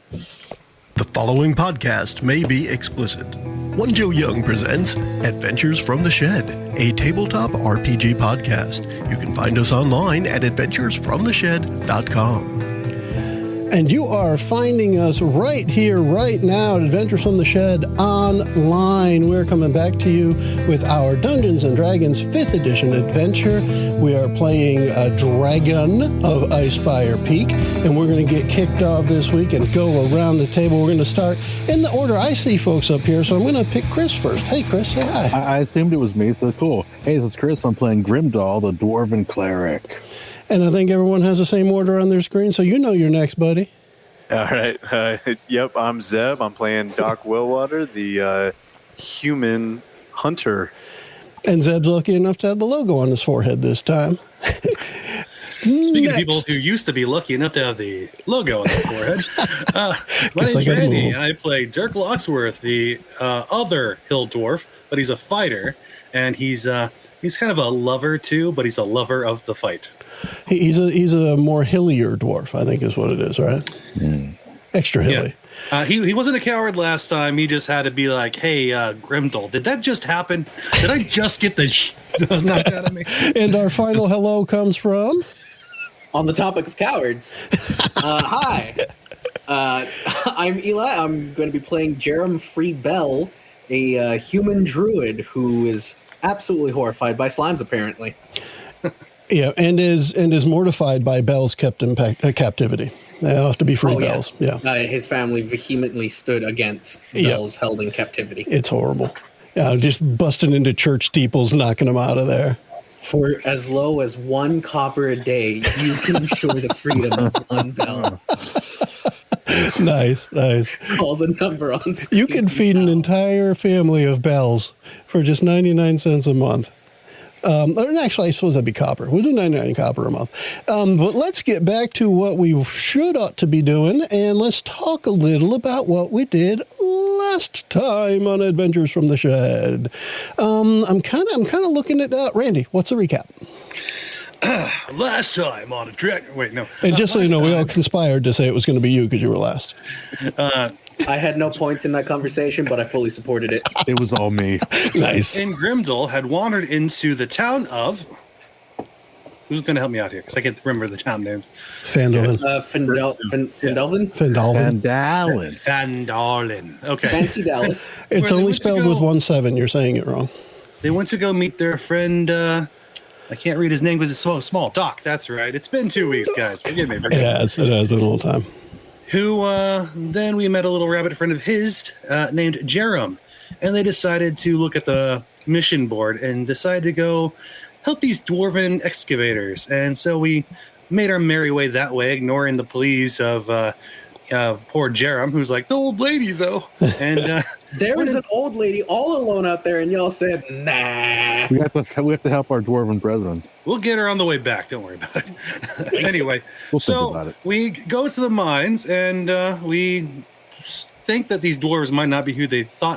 The following podcast may be explicit. One Joe Young presents Adventures from the Shed, a tabletop RPG podcast. You can find us online at adventuresfromtheshed.com. And you are finding us right here, right now at Adventures from the Shed online. We're coming back to you with our Dungeons & Dragons 5th edition adventure. We are playing a Dragon of Icespire Peak, and we're going to get kicked off this week and go around the table. We're going to start in the order I see folks up here, so I'm going to pick Chris first. Hey, Chris, say hi. I assumed it was me, so cool. Hey, this is Chris. I'm playing Grimdal, the Dwarven cleric. And I think everyone has the same order on their screen, so you know you're next, buddy. All right. Yep, I'm Zeb. I'm playing Doc Willwater, the human hunter. And Zeb's lucky enough to have the logo on his forehead this time. Speaking of people who used to be lucky enough to have the logo on their forehead, my name's Randy. I play Dirk Locksworth, the other hill dwarf, but he's a fighter, and he's kind of a lover too, but he's a lover of the fight. He's a more hillier dwarf, I think is what it is, right? Mm. Extra hilly. Yeah. He wasn't a coward last time. He just had to be like, hey, Grimdal, did that just happen? Did I just get the knocked out of me? And our final hello comes from... On the topic of cowards, hi. I'm Eli. I'm going to be playing Jerum Free Bell, a human druid who is absolutely horrified by slimes, apparently. Yeah, and is mortified by Bells kept in captivity. They have to be free Bells. Yeah. His family vehemently stood against Bells held in captivity. It's horrible. Yeah, just busting into church steeples, knocking them out of there. For as low as 1 copper a day, you can ensure the freedom of 1 bell. Nice. Call the number on screen. You can feed an entire family of bells for just 99 cents a month. Actually, I suppose that'd be copper. We'll do 99 copper a month. But let's get back to what we ought to be doing, and let's talk a little about what we did last time on Adventures from the Shed. I'm kind of looking at Randy. What's the recap? Last time on a Dragon. Wait, no. And just so you know, we all conspired to say it was going to be you because you were last. I had no point in that conversation, but I fully supported it. It was all me. Nice. And Grimdal had wandered into the town of... Who's going to help me out here? Because I can't remember the town names. Fandolin. Fandolin? Fandolin. Okay. Fancy Dallas. It's only spelled with 1 7. You're saying it wrong. They went to go meet their friend... I can't read his name because it's so small. Doc, that's right. It's been 2 weeks, guys. Forgive me. It has been a little time. Who then we met a little rabbit friend of his named Jerum, and they decided to look at the mission board and decided to go help these dwarven excavators. And so we made our merry way that way, ignoring the pleas of poor Jerum, who's like, the old lady, though. And there was an old lady all alone out there, and y'all said, nah. We have to help our dwarven brethren. We'll get her on the way back. Don't worry about it. Anyway, we'll think about it. We go to the mines, and we think that these dwarves might not be who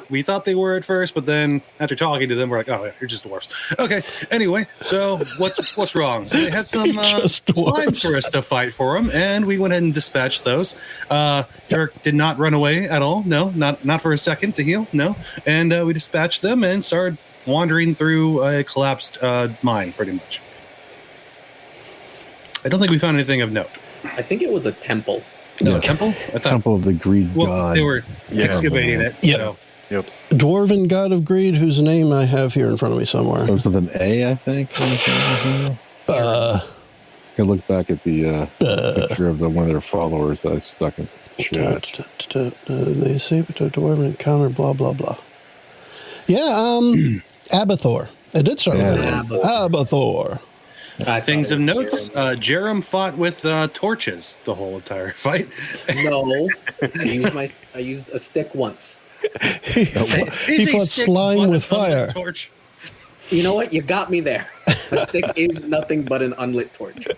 we thought they were at first, but then after talking to them, we're like, oh, yeah, you're just dwarves. Okay. Anyway, so what's wrong? So they had some slimes for us to fight for them, and we went ahead and dispatched those. Dirk did not run away at all. No, not for a second to heal. No, and we dispatched them and started wandering through a collapsed mine, pretty much. I don't think we found anything of note. I think it was a temple. No, a temple? I thought, Temple of the Greed God. They were excavating it. Yep. So. Yep. Dwarven God of Greed, whose name I have here in front of me somewhere. It was with an A, I think. I can look back at the picture of one of their followers that I stuck in the chat. They say but a Dwarven encounter, blah, blah, blah. Yeah, Abathor. It did start with an Abathor. Things of notes, Jerum fought with torches the whole entire fight. No, I used a stick once. He fought slime with fire. Torch. You know what? You got me there. A stick is nothing but an unlit torch.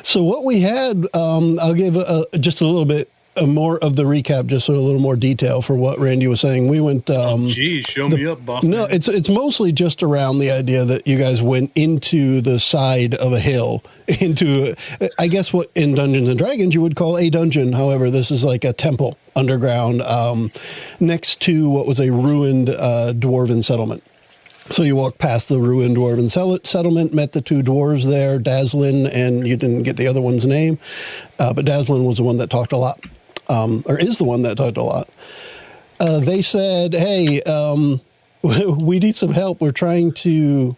So what we had, I'll give just a little bit more of the recap, just so a little more detail for what Randy was saying. We went. Geez, show me up, boss. No, man. it's mostly just around the idea that you guys went into the side of a hill, into, I guess, what in Dungeons and Dragons you would call a dungeon. However, this is like a temple underground next to what was a ruined dwarven settlement. So you walk past the ruined dwarven settlement, met the two dwarves there, Daslin, and you didn't get the other one's name, but Daslin was the one that talked a lot, or is the one that talked a lot. They said, hey, we need some help. We're trying to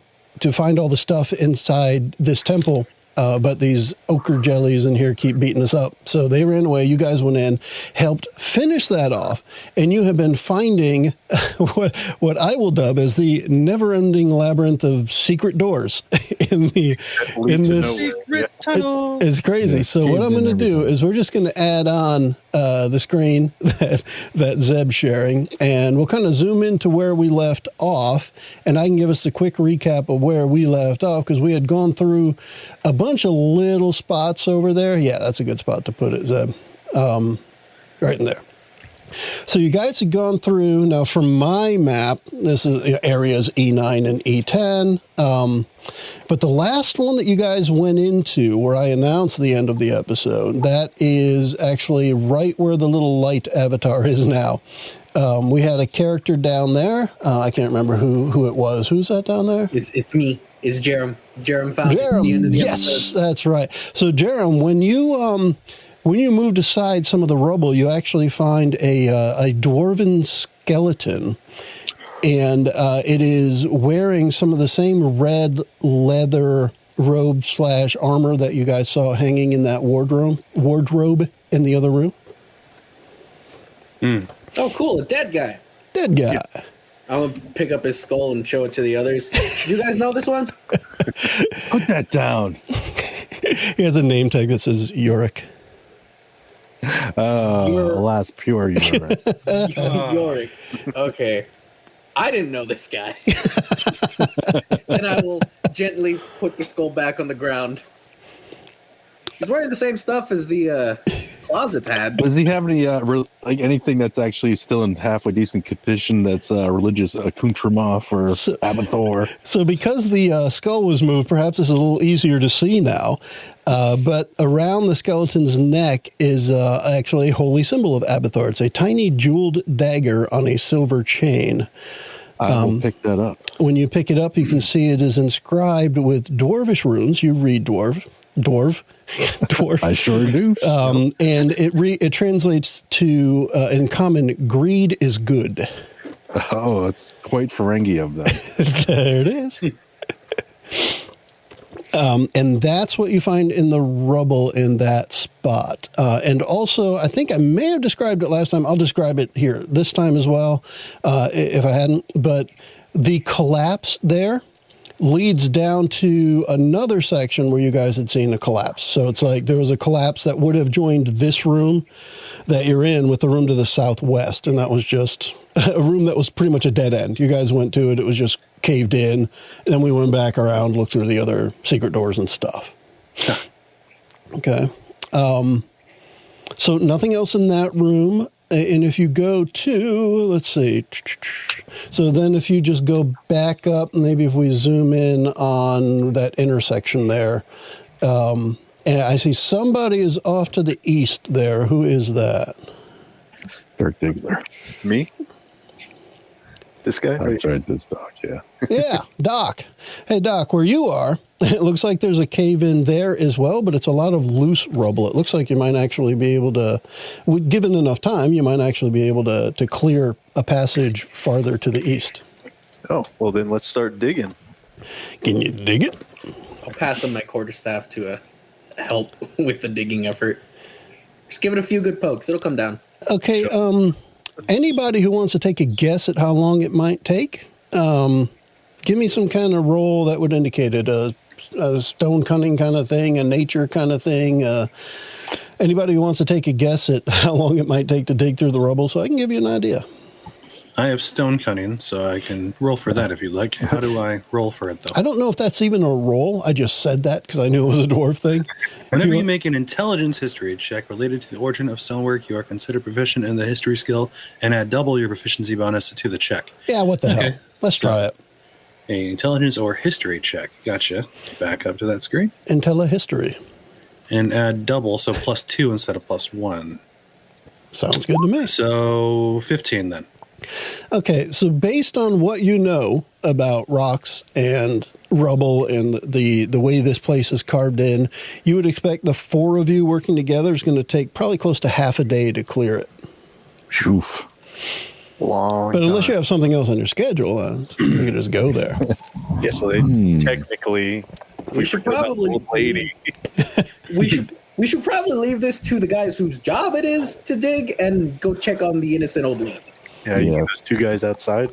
find all the stuff inside this temple, but these ochre jellies in here keep beating us up. So they ran away. You guys went in, helped finish that off, and you have been finding what I will dub as the never-ending labyrinth of secret doors in this. Secret tunnel. It's crazy. So what I'm going to do is we're just going to add on the screen that Zeb's sharing, and we'll kind of zoom into where we left off, and I can give us a quick recap of where we left off, because we had gone through a bunch of little spots over there. Yeah, that's a good spot to put it, Zeb. Right in there. So you guys had gone through, now from my map, this is areas E9 and E10, but the last one that you guys went into, where I announced the end of the episode, that is actually right where the little light avatar is now. We had a character down there. I can't remember who it was. Who's that down there? It's me. It's Jerum. Jerum found it at Jerum, the end of the yes, episode. that's right. So Jerum, when you moved aside some of the rubble, you actually find a dwarven skeleton, and it is wearing some of the same red leather robe / armor that you guys saw hanging in that wardrobe in the other room. Oh, cool. A dead guy. Dead guy. Yeah. I'm going to pick up his skull and show it to the others. Do you guys know this one? Put that down. He has a name tag that says Yorick. Alas, pure Yorick. Yorick. Okay. I didn't know this guy. And I will gently put the skull back on the ground. He's wearing the same stuff as the closets had. Does he have any anything that's actually still in halfway decent condition that's religious accoutrement for Abathor? So because the skull was moved, perhaps it's a little easier to see now, but around the skeleton's neck is actually a holy symbol of Abathor. It's a tiny jeweled dagger on a silver chain. I will pick that up. When you pick it up, you can see it is inscribed with dwarvish runes. You read dwarf. I sure do. And it translates to, in common, greed is good. Oh, it's quite Ferengi of them. There it is. And that's what you find in the rubble in that spot. And also, I think I may have described it last time. I'll describe it here this time as well, if I hadn't. But the collapse there leads down to another section where you guys had seen a collapse. So it's like there was a collapse that would have joined this room that you're in with the room to the southwest. And that was just a room that was pretty much a dead end. You guys went to it. It was just caved in. And then we went back around, looked through the other secret doors and stuff. Okay. So nothing else in that room. And if you go to, let's see, so then if you just go back up, maybe if we zoom in on that intersection there, and I see somebody is off to the east there. Who is that? Dirk Diggler. Me? This guy? That's right, this Doc, yeah. Yeah, Doc. Hey, Doc, where you are, it looks like there's a cave in there as well, but it's a lot of loose rubble. It looks like you might actually be able to, given enough time, you might actually be able to clear a passage farther to the east. Oh, well then let's start digging. Can you dig it? I'll pass on my quarterstaff to help with the digging effort. Just give it a few good pokes. It'll come down. Okay, anybody who wants to take a guess at how long it might take, give me some kind of roll that would indicate it, a stone cunning kind of thing, a nature kind of thing. Anybody who wants to take a guess at how long it might take to dig through the rubble, so I can give you an idea. I have stone cutting, so I can roll for that if you'd like. How do I roll for it, though? I don't know if that's even a roll. I just said that because I knew it was a dwarf thing. Whenever you make an intelligence history check related to the origin of stonework, you are considered proficient in the history skill and add double your proficiency bonus to the check. Yeah, what the hell? Let's try it. A intelligence or history check. Gotcha. Back up to that screen. Intellihistory. And add double, so +2 instead of +1. Sounds good to me. So 15 then. Okay, so based on what you know about rocks and rubble and the way this place is carved in, you would expect the four of you working together is going to take probably close to half a day to clear it. Oof. Long But unless time. you have something else on your schedule, you can just go there. Yeah, so they technically... We should probably... Old lady. We should probably leave this to the guys whose job it is to dig and go check on the innocent old lady. Yeah, you those two guys outside.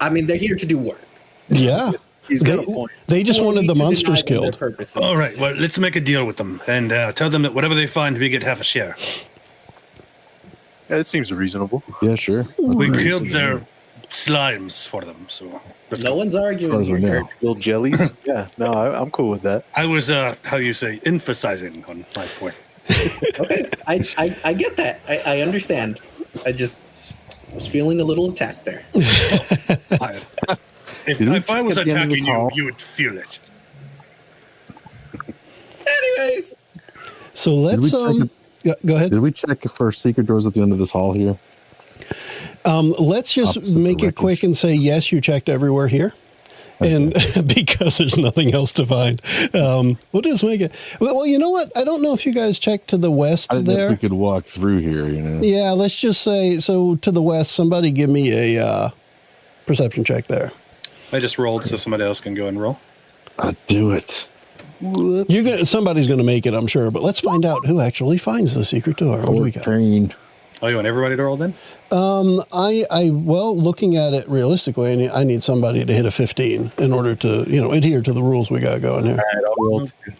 I mean, they're here to do work. Yeah. He's got a point. They just Who are wanted we the to deny monsters them their killed. purposes? All right, well, let's make a deal with them and tell them that whatever they find, we get half a share. Yeah, it seems reasonable. Yeah, sure. We killed their slimes for them, so... No one's arguing here. now. Dirk. Little jellies. Yeah, no, I'm cool with that. I was, how you say, emphasizing on my point. Okay, I get that. I understand. I just was feeling a little attacked there. If I was at the end of attacking the you, hall? you would feel it. Anyways, So let's go ahead. Did we check for secret doors at the end of this hall here? Let's just Opposite make the it quick wreckage. and say yes, you checked everywhere here. And because there's nothing else to find, we'll just make it. Well, you know what? I don't know if you guys checked to the west I didn't know if there. we could walk through here, you know. Yeah, let's just say, so to the west, somebody give me a perception check there. I just rolled so somebody else can go and roll. I'll do it. Somebody's going to make it, I'm sure, but let's find out who actually finds the secret door. What do we got? 14. Oh, you want everybody to roll then? Well, looking at it realistically, I need somebody to hit a 15 in order to, adhere to the rules we got going here. All right, I'll roll two.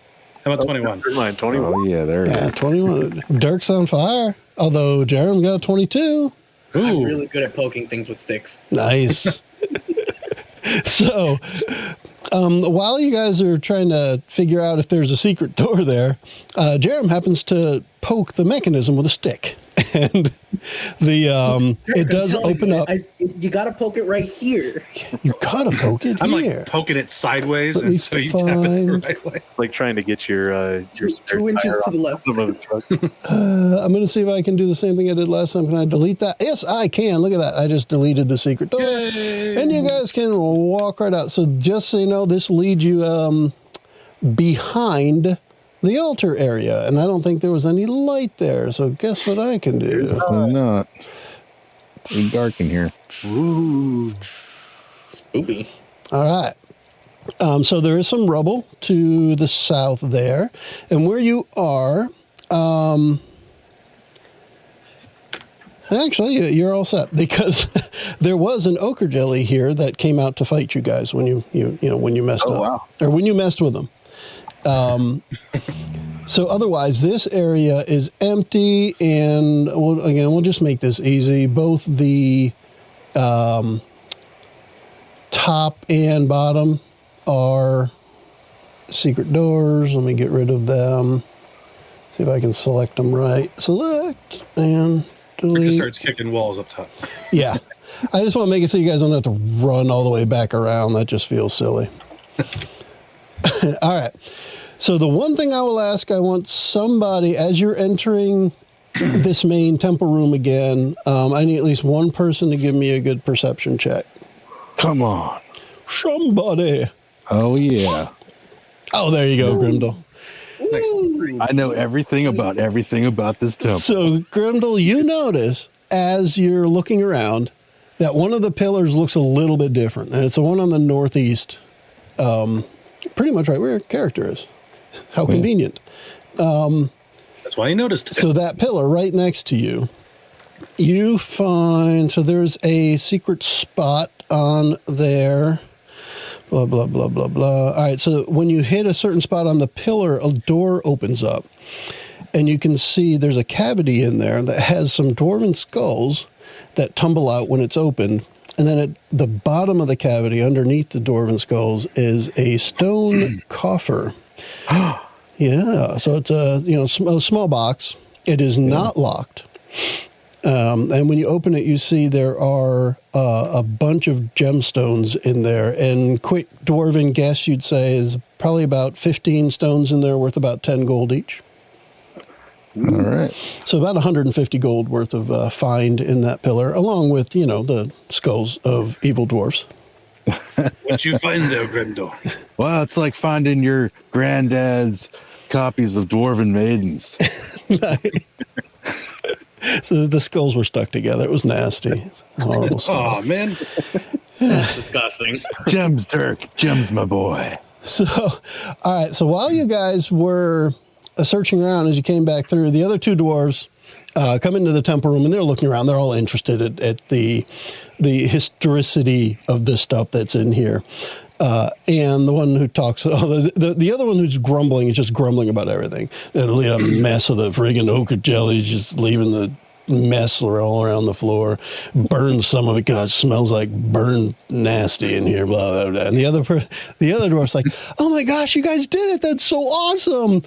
How about 21? Never mind, 21. Oh, yeah, there it Yeah, is. 21. Dirk's on fire, although Jerum got a 22. I'm Ooh. really good at poking things with sticks. Nice. So, while you guys are trying to figure out if there's a secret door there, Jerum happens to poke the mechanism with a stick. And it does open up. You got to poke it right here. You gotta poke it I'm here. like poking it sideways, Let me and so you tap it the find- right way. It's like trying to get your 2 inches to the left. of the truck. I'm going to see if I can do the same thing I did last time. Can I delete that? Yes, I can. Look at that. I just deleted the secret door. Yay. And you guys can walk right out. So just so you know, this leads you behind the altar area. And I don't think there was any light there. So guess what I can do? Definitely not. It's dark in here. Ooh. Spoopy. All right. So there is some rubble to the south there. And where you are, actually, you're all set because there was an ochre jelly here that came out to fight you guys when you messed up. Wow. Or when you messed with them. So otherwise, this area is empty, and we'll just make this easy. Both the top and bottom are secret doors. Let me get rid of them. See if I can select them right. Select and It just delete. starts kicking walls up top. Yeah. I just want to make it so you guys don't have to run all the way back around. That just feels silly. All right. So the one thing I will ask, I want somebody, as you're entering this main temple room again, I need at least one person to give me a good perception check. Come on. Somebody. Oh, yeah. Oh, there you go, Grimdal. Ooh. I know everything about this temple. So, Grimdal, you notice as you're looking around that one of the pillars looks a little bit different, and it's the one on the northeast, pretty much right where your character is. How convenient. That's why you noticed it. So that pillar right next to you, you find, so there's a secret spot on there. Blah, blah, blah, blah, blah. All right, so when you hit a certain spot on the pillar, a door opens up. And you can see there's a cavity in there that has some dwarven skulls that tumble out when it's opened. And then at the bottom of the cavity, underneath the Dwarven skulls, is a stone coffer. Yeah, so it's a small box. It is not locked. And when you open it, you see there are a bunch of gemstones in there. And quick Dwarven guess, you'd say, is probably about 15 stones in there worth about 10 gold each. All right. So about 150 gold worth of find in that pillar, along with, the skulls of evil dwarfs. What you find there, Grimdal? Well, it's like finding your granddad's copies of Dwarven Maidens. So the skulls were stuck together. It was nasty. Horrible stuff. Oh, man. That's disgusting. Gems, Dirk. Gems, my boy. So, all right. So while you guys were searching around as you came back through, the other two dwarves come into the temple room, and they're looking around. They're all interested at the historicity of this stuff that's in here. And the one who talks, the other one who's grumbling is just grumbling about everything. A mess of the friggin' ochre jellies, just leaving the mess all around the floor. Burned some of it. God, it smells like burned nasty in here. Blah blah blah. And the other dwarf's like, "Oh my gosh, you guys did it! That's so awesome!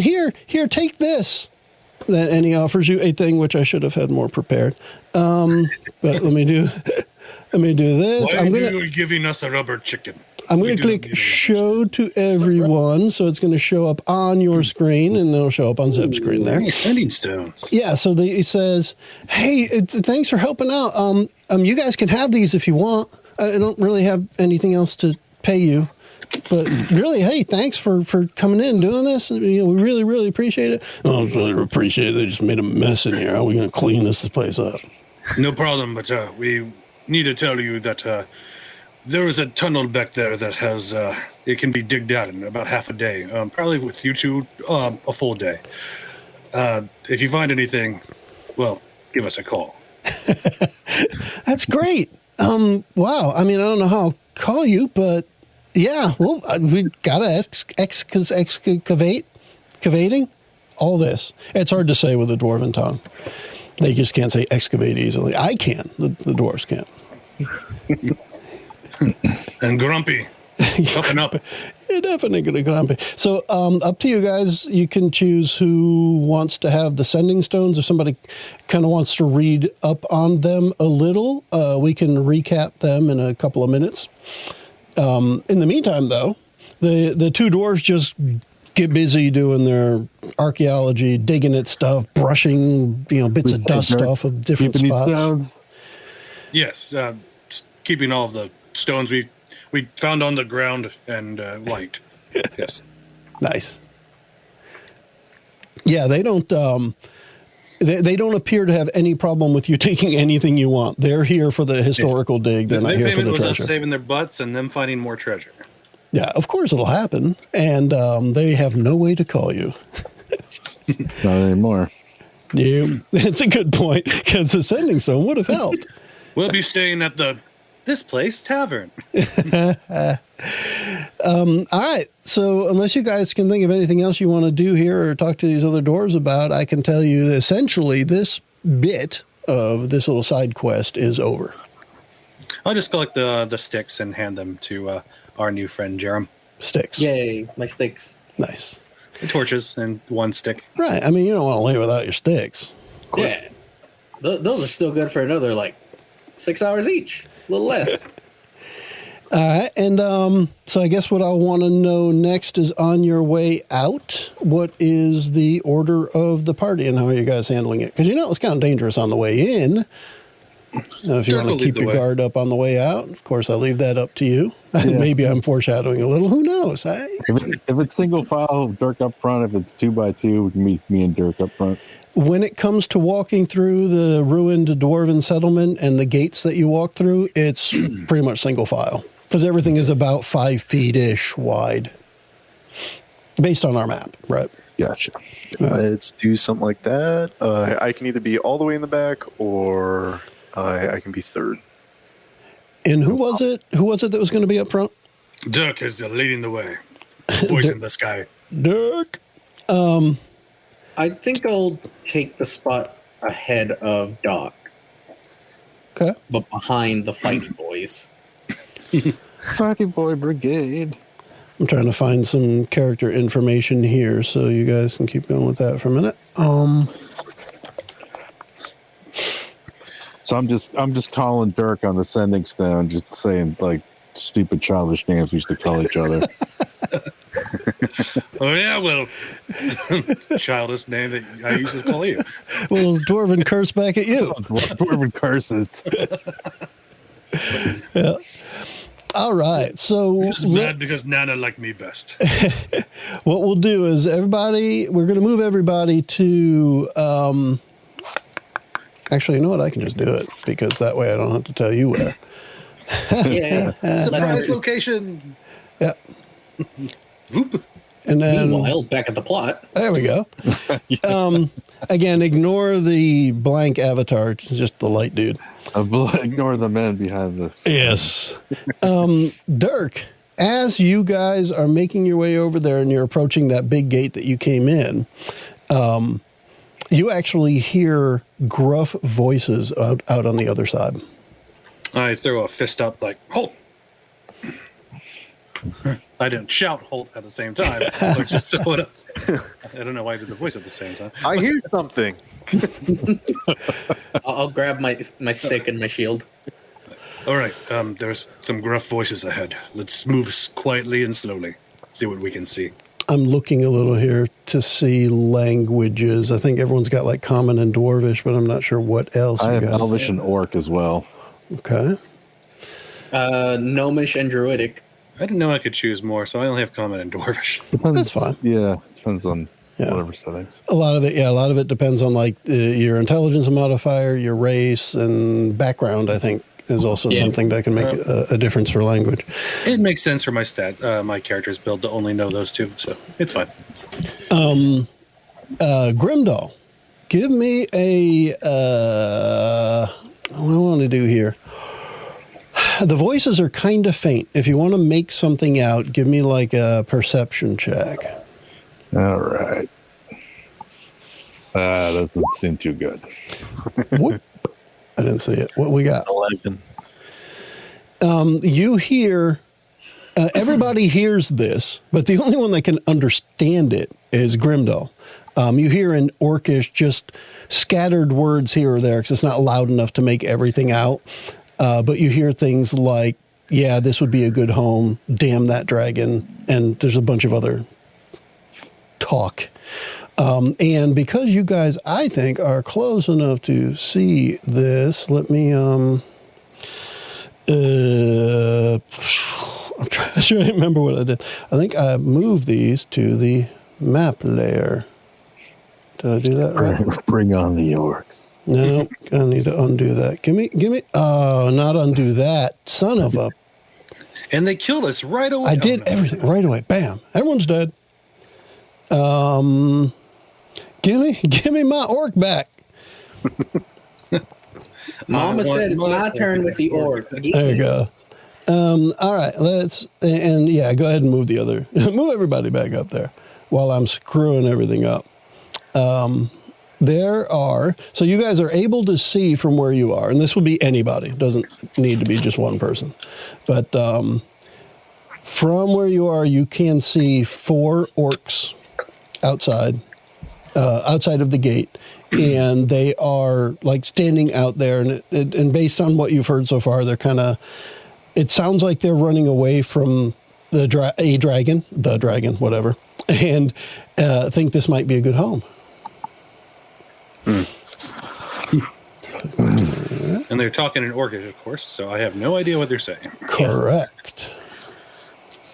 Here, take this." And he offers you a thing which I should have had more prepared. But let me do this. Why are you giving us a rubber chicken? I'm going to click show to everyone, so it's going to show up on your screen, and it'll show up on Zeb's screen there. Sending stones. Yeah, so he says, "Hey, thanks for helping out. You guys can have these if you want. I don't really have anything else to pay you, but really, hey, thanks for coming in and doing this. We really, really appreciate it. Oh, I really appreciate it. They just made a mess in here. How are we going to clean this place up?" No problem, but we need to tell you that there is a tunnel back there that has it can be digged out in about half a day. Probably with you two, a full day. If you find anything, well, give us a call. That's great. Wow. I mean, I don't know how I'll call you, but yeah, well, we gotta excavating all this. It's hard to say with the Dwarven tongue. They just can't say excavate easily. I can. The dwarves can't. And grumpy. Up and up. You're definitely going to grumpy. So up to you guys. You can choose who wants to have the sending stones. If somebody kind of wants to read up on them a little, we can recap them in a couple of minutes. In the meantime, though, the two dwarves just get busy doing their archaeology, digging at stuff, brushing bits of dust off of different spots. Yes, keeping all of the stones we found on the ground and liked. Yes. Nice. Yeah, they don't. They don't appear to have any problem with you taking anything you want. They're here for the historical dig. They're not here for the was treasure. Us saving their butts and them finding more treasure. Yeah, of course it'll happen, and they have no way to call you. Not anymore. Yeah, it's a good point, because the sending stone would have helped. We'll be staying at this place tavern. All right, so unless you guys can think of anything else you want to do here or talk to these other dwarves about, I can tell you essentially this bit of this little side quest is over. I'll just collect the sticks and hand them to our new friend Jerum. Sticks. Yay, my sticks. Nice. The torches and one stick. Right. I mean, you don't want to lay without your sticks. Yeah. Those are still good for another, 6 hours each. A little less. All right. And so I guess what I want to know next is on your way out, what is the order of the party and how are you guys handling it? Because it's kind of dangerous on the way in. If you want to keep your guard up on the way out, of course, I'll leave that up to you. Yeah. Maybe I'm foreshadowing a little. Who knows? If it's single file, Dirk up front. If it's 2x2, me and Dirk up front. When it comes to walking through the ruined Dwarven settlement and the gates that you walk through, it's pretty much single file because everything is about 5 feet-ish wide based on our map, right? Gotcha. Let's do something like that. I can either be all the way in the back or I can be third. And who was it? Who was it that was going to be up front? Dirk is leading the way. Voice in the sky. Dirk. I think I'll take the spot ahead of Doc. Okay. but behind the fighting boys. Party Boy Brigade. I'm trying to find some character information here, so you guys can keep going with that for a minute. So I'm just calling Dirk on the sending stone, just saying like stupid childish names we used to call each other. Oh yeah, well, childish name that I used to call you. Well, Dwarven curse back at you. Dwarven curses. Yeah. All right. So It's bad because Nana liked me best. what we'll do is we're going to move everybody to, actually, you know what? I can just do it because that way I don't have to tell you where. Yeah. Surprise location. Yeah. Whoop. And then, Meanwhile, back at the plot. there we go. Again, ignore the blank avatar. It's just the light dude. Ignore the men behind the. Yes. Dirk, as you guys are making your way over there and you're approaching that big gate that you came in, you actually hear gruff voices out on the other side. I throw a fist up like, halt! I didn't shout halt at the same time. So I just throw it up. I don't know why I did the voice at the same time. I hear something. I'll grab my stick and my shield. All right, there's some gruff voices ahead. Let's move quietly and slowly. See what we can see. I'm looking a little here to see languages. I think everyone's got like Common and Dwarvish, but I'm not sure what else. I you have guys Elvish and Orc as well. Okay. Gnomish and Druidic. I didn't know I could choose more, so I only have Common and Dwarvish. That's fine. Yeah, depends on whatever settings. A lot of it depends on like your intelligence modifier, your race, and background. I think is also something that can make a difference for language. It makes sense for my my character's build to only know those two, so it's fine. Grimdal, give me a what do I want to do here? The voices are kind of faint. If you want to make something out, give me like a perception check. All right. That doesn't seem too good. Whoop. I didn't see it. What we got? 11. You hear, everybody hears this, but the only one that can understand it is Grimdal. You hear in Orcish just scattered words here or there because it's not loud enough to make everything out. But you hear things like, yeah, this would be a good home, damn that dragon, and there's a bunch of other talk. And because you guys, I think, are close enough to see this, let me, I'm trying to remember what I did. I think I moved these to the map layer. Did I do that right? Bring on the orcs. No, I need to undo that. Give me. Oh, not undo that. Son of a. And they killed us right away. I did everything right away. Bam. Everyone's dead. Give me my orc back. Mama said it's my turn with the orc. There you go. All right, go ahead and move the other. Move everybody back up there while I'm screwing everything up. So you guys are able to see from where you are, and this will be anybody. It doesn't need to be just one person. But from where you are, you can see 4 orcs outside of the gate, and they are like standing out there. And based on what you've heard so far, they're kind of. It sounds like they're running away from the dragon, whatever, and think this might be a good home. And they're talking in Orcish, of course, so I have no idea what they're saying. Correct.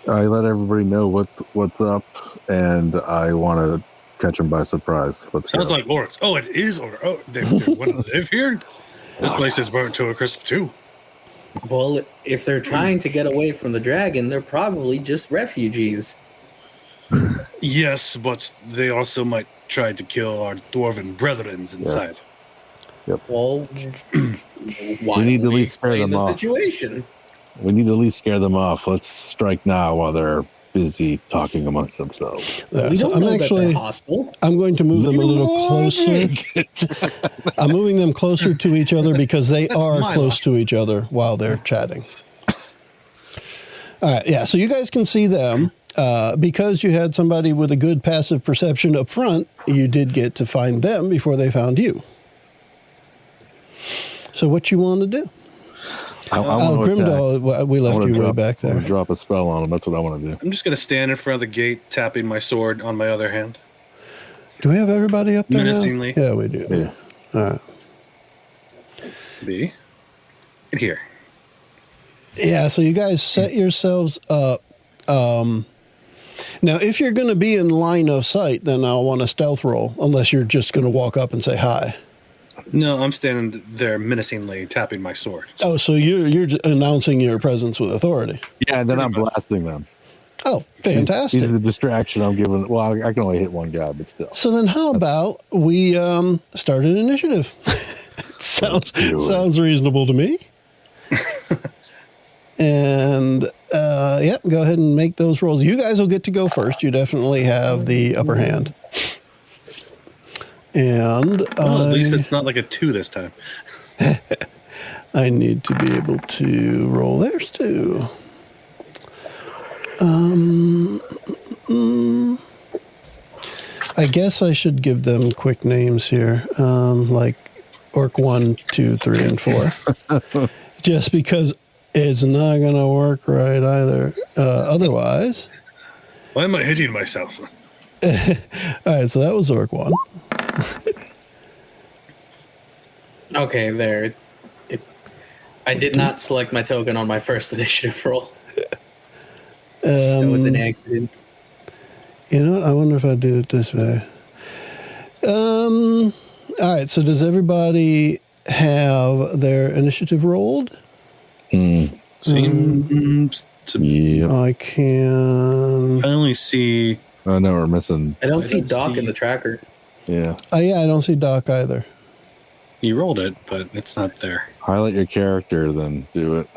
I let everybody know what's up, and I want to catch them by surprise. Sounds like orcs. Oh, it is orcs. Oh, they want to live here? This place is burnt to a crisp, too. Well, if they're trying to get away from the dragon, they're probably just refugees. Yes, but they also might try to kill our dwarven brethren inside. Yep. Well, why We need don't to at least scare explain them the off. situation? We need to at least scare them off. Let's strike now while they're busy talking amongst themselves. We So don't know that they're hostile. I'm going to move them a little closer. I'm moving them closer to each other because they are close to each other while they're chatting. All right, yeah, so you guys can see them. Because you had somebody with a good passive perception up front, you did get to find them before they found you. So what you want to do? Grimdal, we left you way back there. Drop a spell on them. That's what I want to do. I'm just going to stand in front of the gate, tapping my sword on my other hand. Do we have everybody up there Menacingly. now? Yeah, we do. Yeah. All right. Be in here. Yeah, so you guys set yourselves up. Now, if you're going to be in line of sight, then I'll want a stealth roll, unless you're just going to walk up and say hi. No, I'm standing there menacingly tapping my sword. Oh, so you're announcing your presence with authority. Yeah, and then I'm blasting them. Oh, fantastic. He's the distraction I'm giving. Well, I can only hit one guy, but still. So then how about we start an initiative? sounds reasonable to me. And, go ahead and make those rolls. You guys will get to go first. You definitely have the upper hand. And at least it's not like a 2 this time. I need to be able to roll theirs too. I guess I should give them quick names here, like Orc 1, 2, 3, and 4. Just because it's not going to work right either. Otherwise. Why am I hitting myself? All right, so that was Orc 1. Okay, there. I did not select my token on my first initiative roll. That was an accident. You know what? I wonder if I do it this way. All right, so does everybody have their initiative rolled? Seems to be. Yeah. I can. I only see. I know we're missing. I don't see Doc in the tracker. Yeah. Oh, yeah, I don't see Doc either. You rolled it, but it's not there. Highlight your character, then do it.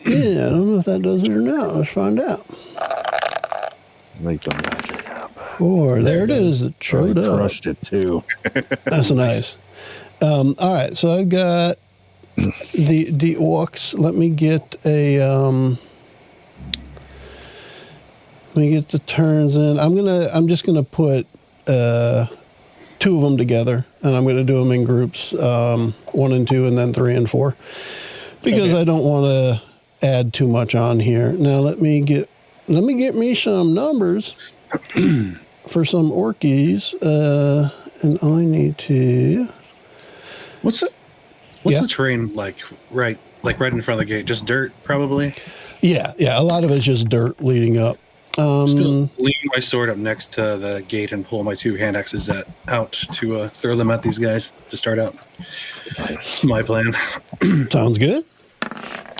Yeah, I don't know if that does it or not. Let's find out. Make the magic happen. 4. There it is. It showed up. Crushed it too. That's nice. All right, so I've got the orcs. Let me get a. Let me get the turns in. I'm just gonna put 2 of them together, and I'm gonna do them in groups, 1 and 2, and then 3 and 4, because I don't want to add too much on here. Now let me get me some numbers for some orkies, and I need to. What's the terrain like? Right in front of the gate, just dirt, probably. Yeah. A lot of it's just dirt leading up. I'm just gonna lean my sword up next to the gate and pull my 2 hand axes out to throw them at these guys to start out. That's my plan. Sounds good.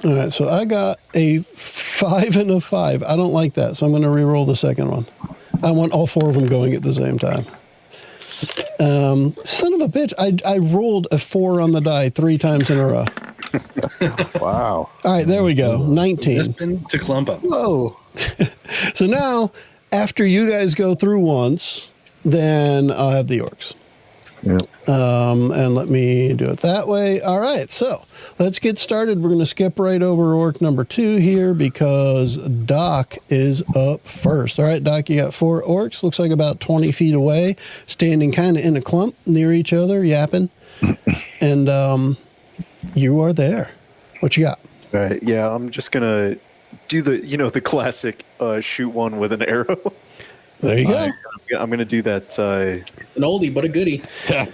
All right, so I got a 5 and a 5. I don't like that, so I'm going to re-roll the second one. I want all 4 of them going at the same time. Son of a bitch, I rolled a 4 on the die 3 times in a row. Wow. All right, there we go. 19. Destined to clump up. Whoa. So now, after you guys go through once, then I'll have the orcs. Yep. And let me do it that way. All right, so let's get started. We're going to skip right over orc number 2 here because Doc is up first. All right, Doc, you got 4 orcs. Looks like about 20 feet away, standing kind of in a clump near each other, yapping. And you are there. What you got? All right, yeah, I'm just going to do the classic shoot one with an arrow. There you go. I'm going to do that. It's an oldie, but a goodie. I'm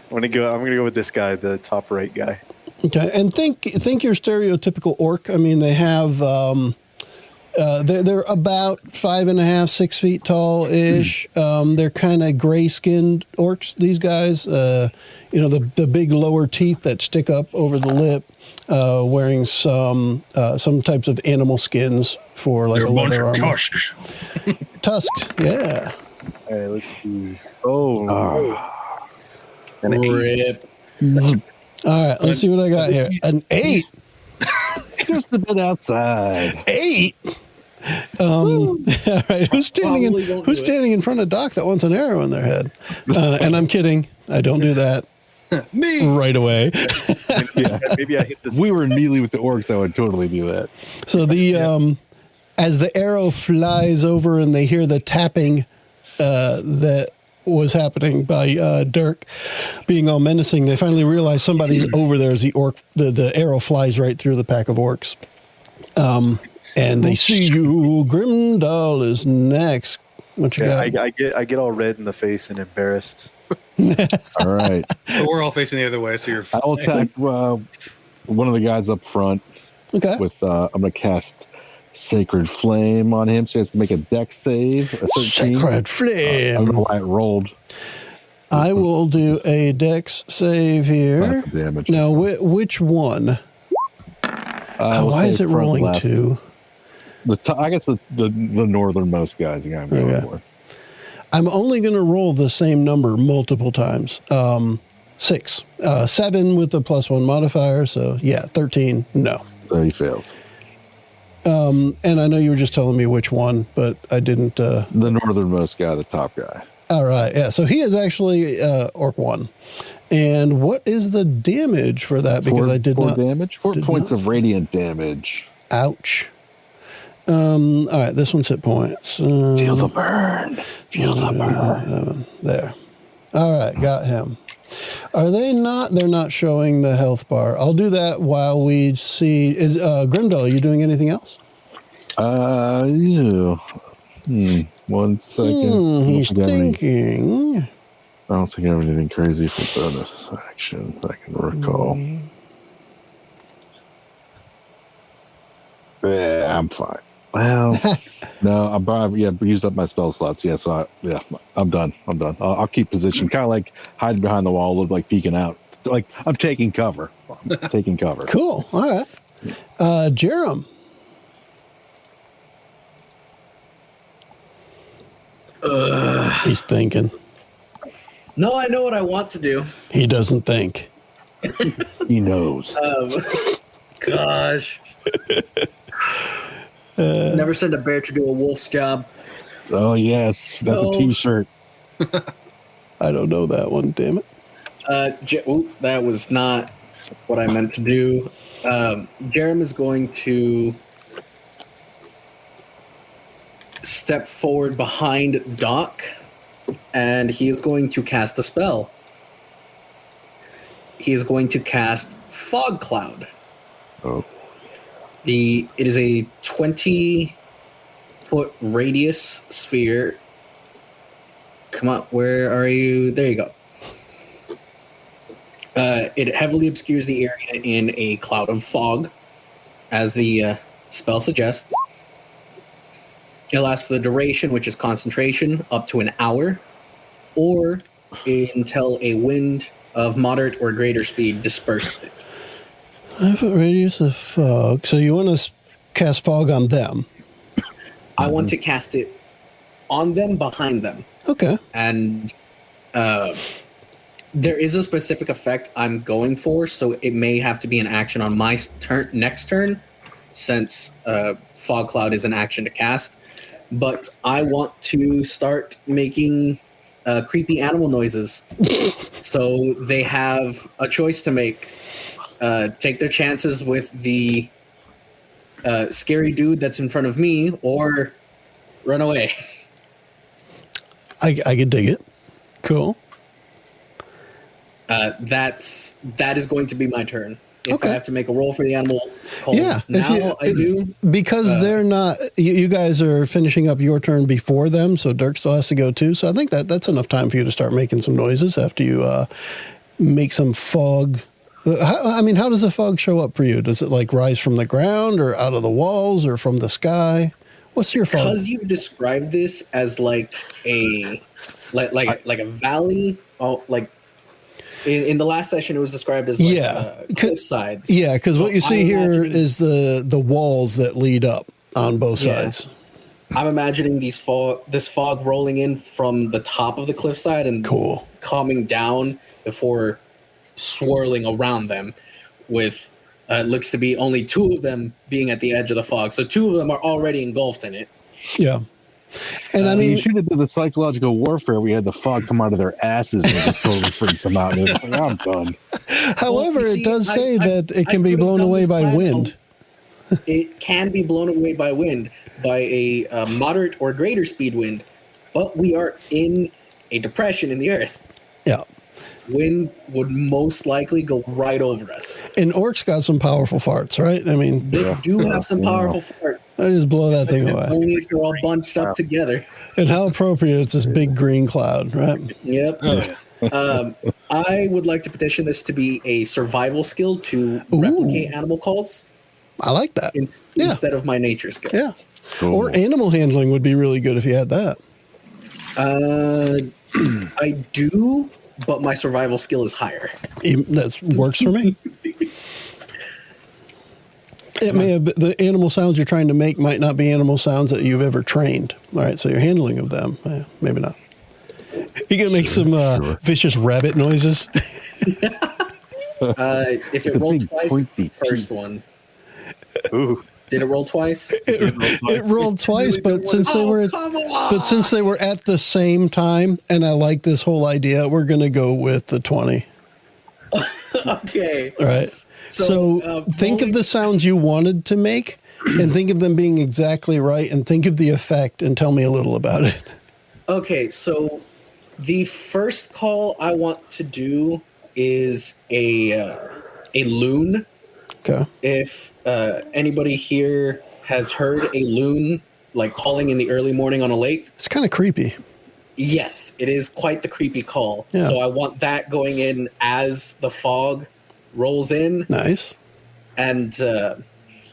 going to go with this guy, the top right guy. Okay, and think your stereotypical orc. I mean, they have they're about 5.5, 6 feet tall ish. They're kind of gray skinned orcs. These guys, the big lower teeth that stick up over the lip, wearing some types of animal skins for like a leather armor. Tusks. Tusks, yeah. All right, let's see. Oh. An 8. Rip. All right, let's see what I got here. An 8. Just a bit outside. 8. All right. Who's standing Probably won't do Who's it. standing in front of Doc that wants an arrow in their head? And I'm kidding. I don't do that Me. right away. Maybe I hit this. If we were immediately with the orcs, I would totally do that. So the as the arrow flies over and they hear the tapping that was happening by Dirk being all menacing, they finally realize somebody's over there as the arrow flies right through the pack of orcs. And they see you. Grimdal is next. What you got? I get all red in the face and embarrassed. All right. So we're all facing the other way, so you're I will attack one of the guys up front Okay. with, I'm going to cast Sacred Flame on him, so he has to make a dex save. A 13. Sacred I Flame. don't know why it rolled. I will do a dex save here. Not the damage. Now, which one? Why is it rolling left. 2? I guess the northernmost guys I'm going Okay. for. I'm only going to roll the same number multiple times. 6. 7 with the +1 modifier. So, yeah, 13. No. So he fails. And I know you were just telling me which one, but I didn't. The northernmost guy, the top guy. All right. Yeah. So he is actually Orc 1. And what is the damage for that? Because I did four not. damage. 4 points of radiant damage. Ouch. All right. This one's hit points. Feel the burn. Feel the burn. There. All right. Got him. Are they not? They're not showing the health bar. I'll do that while we see. Is Grimdal, are you doing anything else? Yeah. 1 second. He's thinking. I don't think I have anything crazy for bonus action I can recall. Yeah, I'm fine. Well, no, I'm probably used up my spell slots. Yeah, so I'm done. I'll keep position, kind of like hiding behind the wall, look like peeking out, like I'm taking cover. Cool. All right. Jerum. He's thinking. No, I know what I want to do. He doesn't think. He knows. Gosh. Never send a bear to do a wolf's job. Oh yes, that's a T-shirt. I don't know that one. Damn it. That was not what I meant to do. Jerum is going to step forward behind Doc, and he is going to cast a spell. He is going to cast Fog Cloud. Oh. It is a 20-foot radius sphere. Come on, where are you? There you go. It heavily obscures the area in a cloud of fog, as the spell suggests. It lasts for the duration, which is concentration, up to an hour, or until a wind of moderate or greater speed disperses it. 5-foot radius of fog. So you want to cast fog on them? I want to cast it on them, behind them. Okay. And there is a specific effect I'm going for, so it may have to be an action on my next turn, since Fog Cloud is an action to cast. But I want to start making creepy animal noises, so they have a choice to make. Take their chances with the scary dude that's in front of me, or run away. I could dig it. Cool. That is going to be my turn. If Okay. I have to make a roll for the animal calls Yeah, I do. Because they're not. You guys are finishing up your turn before them, so Dirk still has to go too. So I think that's enough time for you to start making some noises after you make some fog. How does the fog show up for you? Does it like rise from the ground, or out of the walls, or from the sky? What's your fog? Because you've described this as like a valley. Oh, like in the last session, it was described as cliff sides. Yeah, because what you see here imagining- is the walls that lead up on both sides. I'm imagining this fog rolling in from the top of the cliffside and coming down before swirling around them with It looks to be only 2 of them being at the edge of the fog. So 2 of them are already engulfed in it. Yeah. And I You mean, should have did the psychological warfare. We had the fog come out of their asses and it just totally freaked them out. And like, I'm done. however, Well, you see, it does say that it I can be could've blown done away this by plan wind. It can be blown away by wind, by a moderate or greater speed wind, but we are in a depression in the earth. Yeah. Wind would most likely go right over us. And orcs got some powerful farts, right? I mean, They do have some powerful farts. I just blow that thing away. Only if they're all bunched up together. And how appropriate it's this big green cloud, right? Yep. Oh, yeah. I would like to petition this to be a survival skill to replicate animal calls I like that. Yeah. instead of my nature skill. Yeah. Cool. Or animal handling would be really good if you had that. I do, but my survival skill is higher. That works for me. It may have the animal sounds you're trying to make might not be animal sounds that you've ever trained. All right, so your handling of them, maybe not. You gonna make some vicious rabbit noises? If it rolled twice, it's the first one. Ooh. Did it roll twice? It rolled twice, but since they were come on! but since they were at the same time, and I like this whole idea, we're gonna go with the 20. Okay. All right. So think of the sounds you wanted to make, and think of them being exactly right, and think of the effect, and tell me a little about it. Okay, so the first call I want to do is a loon. Okay. If anybody here has heard a loon like calling in the early morning on a lake, It's kind of creepy. yes, it is quite the creepy call. Yeah. So I want that going in as the fog rolls in. Nice. And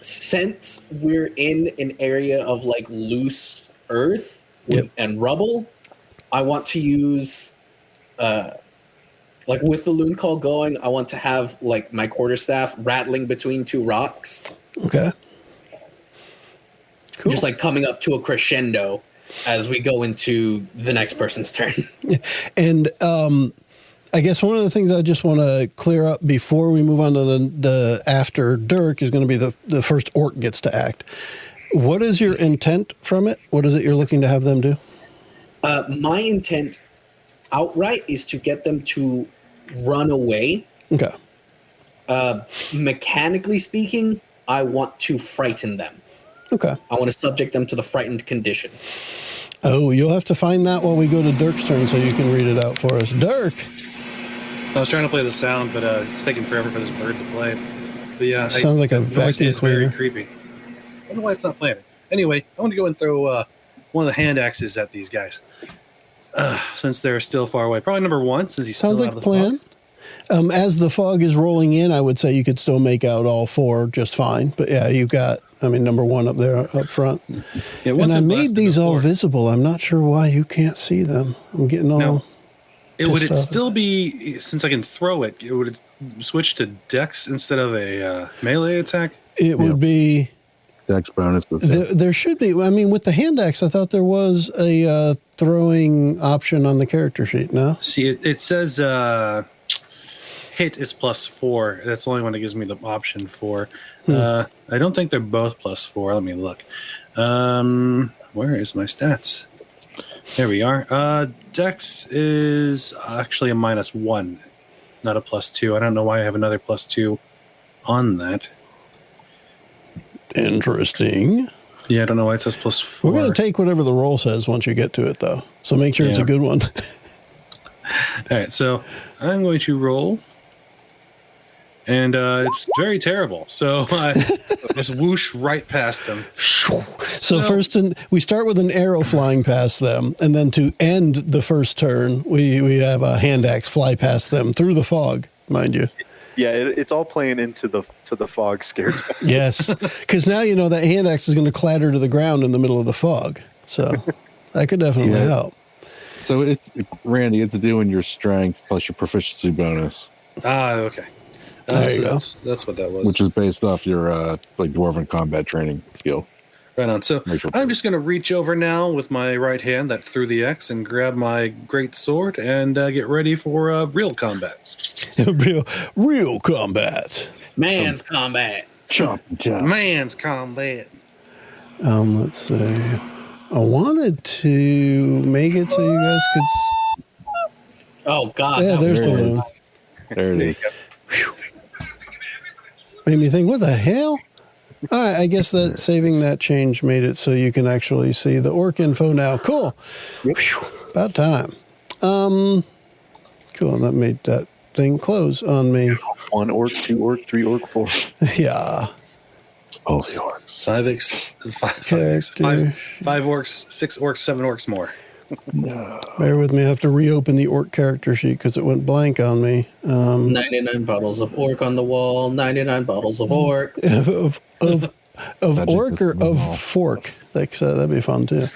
since we're in an area of like loose earth and rubble, I want to use like with the loon call going, I want to have like my quarterstaff rattling between 2 rocks, Okay. Cool. just like coming up to a crescendo as we go into the next person's turn. And I guess one of the things I just want to clear up before we move on to the after Dirk is going to be the first orc gets to act. What is your intent from it? What is it you're looking to have them do? My intent outright is to get them to run away. Okay. Mechanically speaking, I want to frighten them. Okay. I want to subject them to the frightened condition. Oh, you'll have to find that while we go to Dirk's turn so you can read it out for us. Dirk! I was trying to play the sound, but it's taking forever for this bird to play it. But yeah, Sounds like a vacuum it's very cleaner. creepy. I don't know why it's not playing it. Anyway, I want to go and throw one of the hand axes at these guys. Since they're still far away. Probably number 1, since he's Sounds still like out a of the plan. fog. As the fog is rolling in, I would say you could still make out all 4 just fine. But yeah, you've got, number 1 up there up front. Yeah, And once I it made blasted these all before, visible. I'm not sure why you can't see them. I'm getting all... No. Would it pissed off. still be, since I can throw it, would it switch to dex instead of a melee attack? It would be... Dex bonus. There should be. With the hand axe, I thought there was a throwing option on the character sheet. No? See, it says hit is +4. That's the only one that gives me the option for. I don't think they're both +4. Let me look. Where is my stats? There we are. Dex is actually a -1, not a +2. I don't know why I have another +2 on that. Interesting. Yeah, I don't know why it says +4. We're going to take whatever the roll says once you get to it, though. So make sure it's a Yeah. good one. All right, so I'm going to roll. And it's very terrible. So I just whoosh right past them. So first, we start with an arrow flying past them, and then to end the first turn, we have a hand axe fly past them through the fog, mind you. Yeah, it's all playing into the fog scared. Yes, because now you know that hand axe is going to clatter to the ground in the middle of the fog. So that could definitely help. So Randy, it's doing your strength plus your proficiency bonus, Okay. There you go. That's what that was. which is based off your dwarven combat training skill. Right on. So I'm just going to reach over now with my right hand that threw the X and grab my great sword and get ready for real combat. real combat. Man's combat. Chop, chop. Man's combat. Let's see. I wanted to make it so you guys could. Oh God. Yeah, that there's was- the loon. There it is. Made me think, what the hell? All right, I guess that saving that change made it so you can actually see the orc info now. Cool. Whew, about time. Cool. That made that thing close on me. 1 orc, 2 orc, 3 orc, 4. Yeah. Oh, the orcs. 5 orcs, 6 orcs, 7 orcs more. No. Bear with me. I have to reopen the orc character sheet because it went blank on me. 99 bottles of orc on the wall. 99 bottles of orc. Of That's orc just or a of small. fork? That'd be fun too.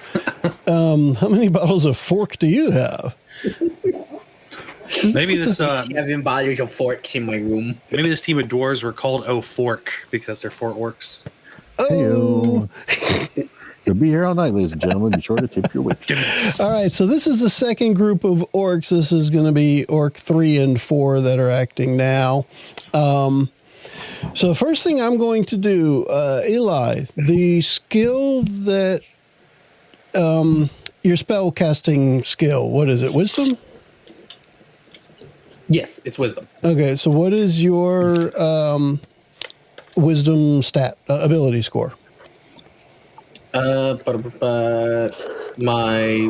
How many bottles of fork do you have? Maybe this 7 bottles of forks in my room. maybe this team of dwarves were called Fork because they're 4 orcs. Oh. You'll be here all night, ladies and gentlemen. Be sure to tip your waitress. All right, so this is the second group of orcs. This is going to be orc 3 and 4 that are acting now. So the first thing I'm going to do, Eli, the skill that your spell casting skill, what is it? Wisdom? Yes, it's wisdom. Okay, so what is your wisdom stat ability score? My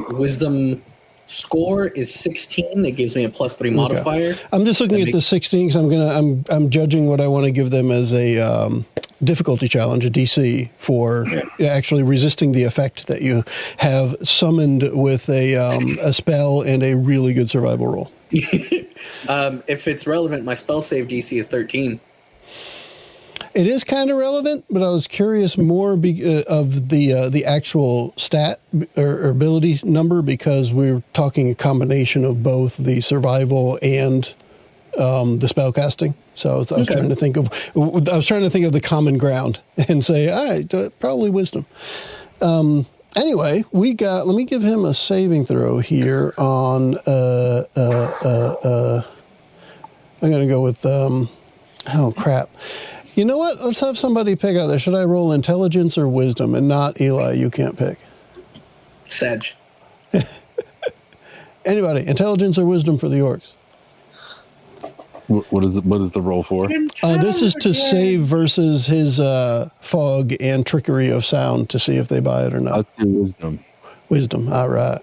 wisdom score is 16. That gives me a +3 modifier. I'm just looking That at the 16 because I'm judging what I want to give them as a difficulty challenge, a DC for actually resisting the effect that you have summoned with a spell and a really good survival roll. If it's relevant, my spell save DC is 13. It is kind of relevant, but I was curious more of the actual stat or ability number because we're talking a combination of both the survival and the spell casting. So I was trying to think of the common ground and say, all right, probably wisdom. Anyway, let me give him a saving throw here on I'm going to go with oh crap. You know what? Let's have somebody pick out there. Should I roll intelligence or wisdom? And not Eli, you can't pick. Sedge. Anybody, intelligence or wisdom for the orcs? What is the roll for? This is to save versus his fog and trickery of sound to see if they buy it or not. Let's do wisdom. Wisdom, all right.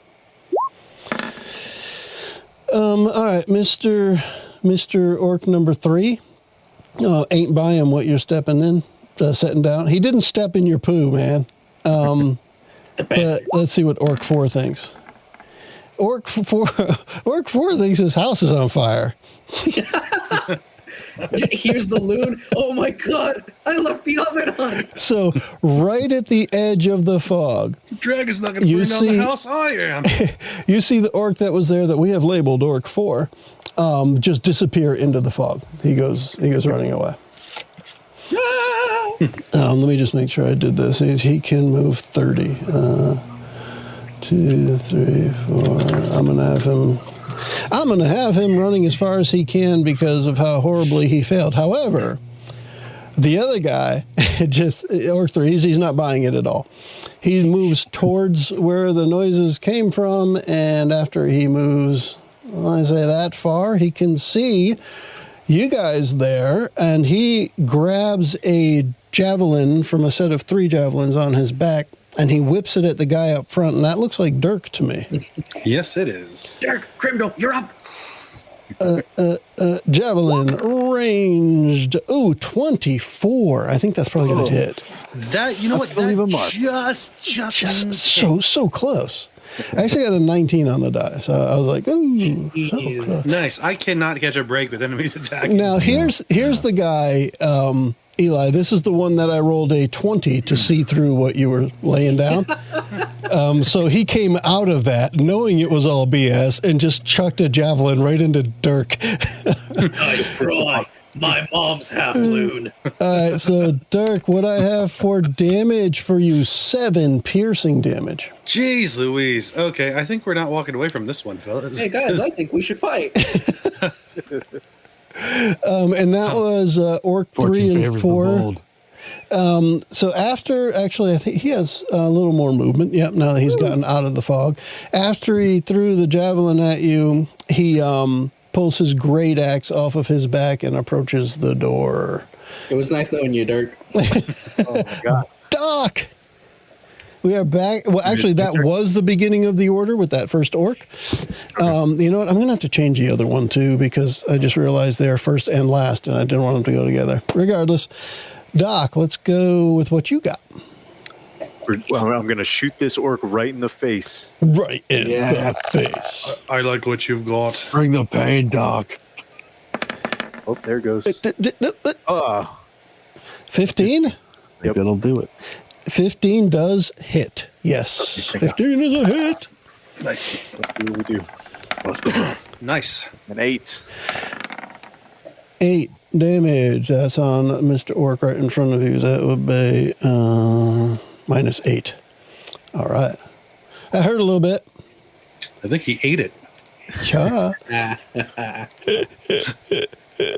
All right, Mr. Orc number 3. Ain't buying what you're stepping in, setting down. He didn't step in your poo, man. But let's see what Orc 4 thinks. Orc 4 thinks his house is on fire. Here's the loon. Oh my God, I left the oven on. So right at the edge of the fog, Dragon's not going to burn down the house. I am. you see the orc that was there that we have labeled Orc 4 just disappear into the fog. He goes running away. Let me just make sure I did this. He can move 30. 2, 3, 4. I'm gonna have him running as far as he can because of how horribly he failed. However, the other guy, Orc 3, he's not buying it at all. He moves towards where the noises came from, and after he moves, I say that far, he can see you guys there, and he grabs a javelin from a set of 3 javelins on his back, and he whips it at the guy up front, and that looks like Dirk to me. Yes, it is. Dirk, Grimdal, you're up. Javelin ranged. Ooh, 24. I think that's probably going to hit. That, you know what? believe a That mark. just So close. I actually got a 19 on the die, so I was like, ooh. So close. nice. I cannot catch a break with enemies attacking. Now, here's the guy, Eli. This is the one that I rolled a 20 to see through what you were laying down. So he came out of that knowing it was all BS and just chucked a javelin right into Dirk. Nice try. My mom's half loon. All right, so Dirk, what I have for damage for you, 7 piercing damage. Jeez Louise. Okay, I think we're not walking away from this one, fellas. Hey guys, I think we should fight. And that was Orc 3 and 4. So after, actually, I think he has a little more movement. Yep, now that he's gotten out of the fog. After he threw the javelin at you, he pulls his great axe off of his back and approaches the door. It was nice knowing you, Dirk. Oh my god. Doc! We are back. Well, actually, that was the beginning of the order with that first orc. You know what? I'm going to have to change the other one, too, because I just realized they are first and last, and I didn't want them to go together. Regardless, Doc, let's go with what you got. Well, I'm going to shoot this orc right in the face. Right in the face. I like what you've got. Bring the pain, Doc. Oh, there goes. 15? Yep. That'll do it. 15 does hit. Yes. 15 is a hit. Nice. Let's see what we do. Nice. An 8. 8 damage. That's on Mr. Orc right in front of you. That would be -8. All right. That hurt a little bit. I think he ate it. Yeah.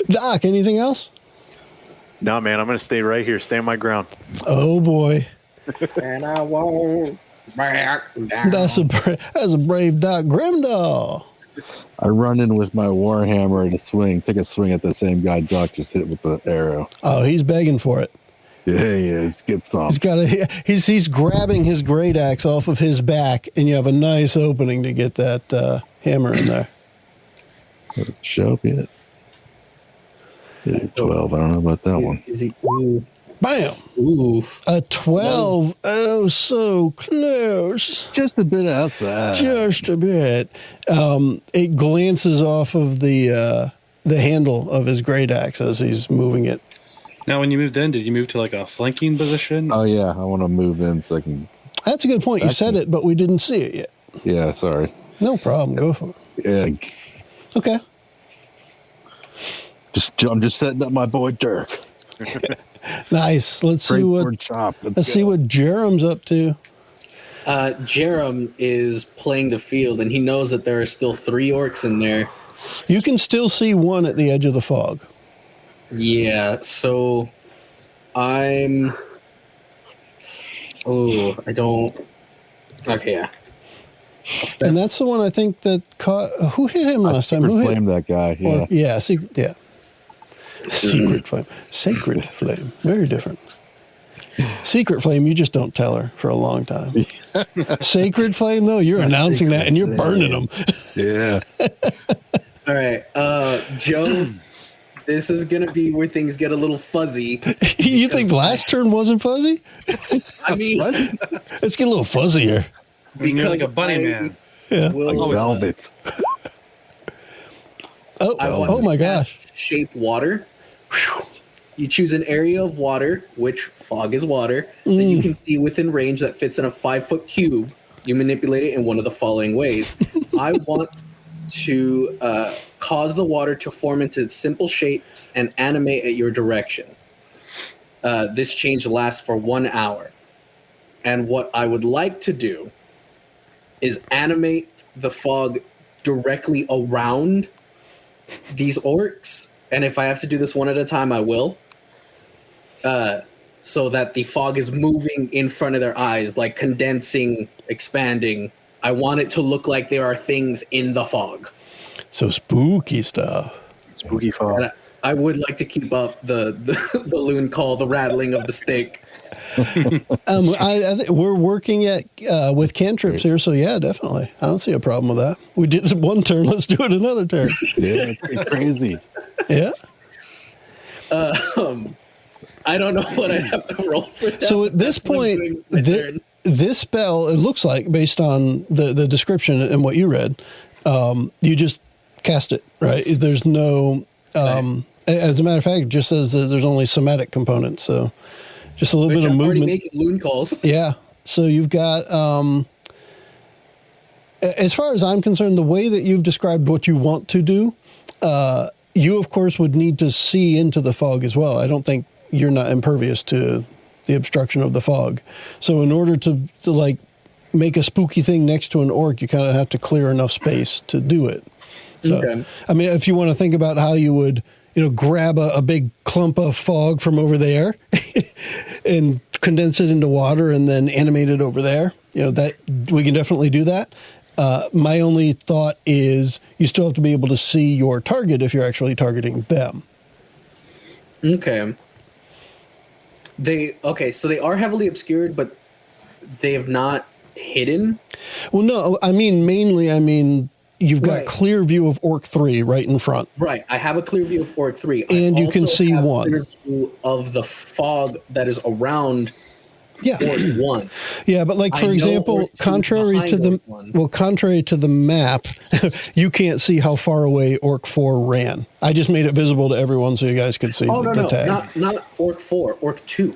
Doc, anything else? No, man, I'm going to stay right here. Stay on my ground. Oh, boy. And I won't back down. That's a brave Doc. Grimdal. I run in with my warhammer to swing, take a swing at the same guy Doc just hit with the arrow. Oh, he's begging for it. Yeah, he is. Get some. He's grabbing his great axe off of his back, and you have a nice opening to get that hammer in there. Show up yet? 12. I don't know about that one. Is he? Ooh. Bam! Ooh. A 12. Oh, so close. Just a bit outside. Just a bit. It glances off of the handle of his great axe as he's moving it. Now, when you moved in, did you move to like a flanking position? Oh, yeah. I want to move in so I can. That's a good point. You said it, but we didn't see it yet. Yeah, sorry. No problem. Go for it. Yeah. Okay. I'm just setting up my boy Dirk. Nice. Let's see what Jerum's up to. Jerum is playing the field, and he knows that there are still 3 orcs in there. You can still see one at the edge of the fog. Yeah, so I'm... Oh, I don't... Okay, yeah. And that's the one I think that caught... Who hit him last time? Who hit him? That guy, yeah. Secret flame. Sacred flame. Very different. Secret flame, you just don't tell her for a long time. Sacred flame, though, you're announcing that and you're burning them. Yeah. All right, Joe, this is going to be where things get a little fuzzy. You think last turn wasn't fuzzy? I mean... Let's get a little fuzzier. Because you're like a bunny man. Yeah. Like velvet. Oh my gosh. Shape water. You choose an area of water, which fog is water, that you can see within range that fits in a 5-foot cube. You manipulate it in one of the following ways. I want to cause the water to form into simple shapes and animate at your direction. This change lasts for 1 hour. And what I would like to do is animate the fog directly around these orcs. And if I have to do this one at a time, I will. So that the fog is moving in front of their eyes, like condensing, expanding. I want it to look like there are things in the fog. So spooky stuff. Spooky fog. And I would like to keep up the balloon call, the rattling of the stick. I think we're working with cantrips here, so yeah, definitely. I don't see a problem with that. We did it one turn. Let's do it another turn. Yeah, it's pretty crazy. Yeah. I don't know what I have to roll for that. So at this point, this spell, it looks like, based on the description and what you read, you just cast it, right? There's no, as a matter of fact, it just says that there's only somatic components, so just a little bit of movement. Already making loon calls. Yeah. So you've got, as far as I'm concerned, the way that you've described what you want to do, you, of course, would need to see into the fog as well. I don't think you're not impervious to the obstruction of the fog. So in order to like make a spooky thing next to an orc, you kind of have to clear enough space to do it. So, Okay. I mean, if you want to think about how you would, grab a big clump of fog from over there and condense it into water and then animate it over there. That we can definitely do that. My only thought is you still have to be able to see your target if you're actually targeting them. Okay. So they are heavily obscured, but they have not hidden. Well, no, mainly, you've got clear view of Orc 3 right in front. Right. I have a clear view of Orc 3. And I you can see have one. Clear view of the fog that is around Orc 1. Yeah, but for example, contrary to the map, you can't see how far away Orc 4 ran. I just made it visible to everyone so you guys could see the tag. Not Orc 4, Orc 2.